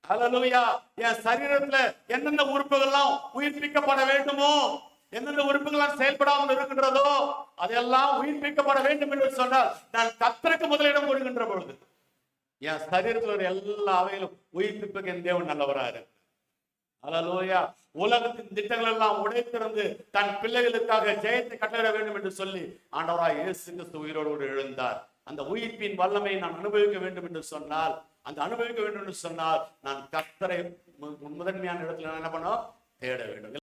அல்லேலூயா. என் சரீரத்துல எந்தெந்த உறுப்புகள்லாம் உயிர்ப்பிக்கப்பட வேண்டுமோ, எந்தெந்த உறுப்புகள் செயல்படாமல் இருக்கின்றதோ அதெல்லாம் உயிர்ப்பிக்கப்பட வேண்டும் என்று சொன்னால் நான் கர்த்தருக்கு முதலிடம் கொடுக்கின்ற பொழுது என் சரீரத்தில் எல்லா அவைகளும் உயிர்ப்பிப்புக்கு என் தேவன் நல்லவராரு. அல்லேலூயா. உலகத்தின் திட்டங்கள் எல்லாம் உடைத்திருந்து தன் பிள்ளைகளுக்காக ஜெயத்தை கட்டளை வேண்டும் என்று சொல்லி ஆண்டவராய் இயேசு கிறிஸ்து உயிரோடு எழுந்தார். அந்த உயிர்ப்பின் வல்லமையை நான் அனுபவிக்க வேண்டும் என்று சொன்னால், நான் கர்த்தரை முதன்மையான இடத்துல என்ன பண்ணோம், தேட வேண்டும்.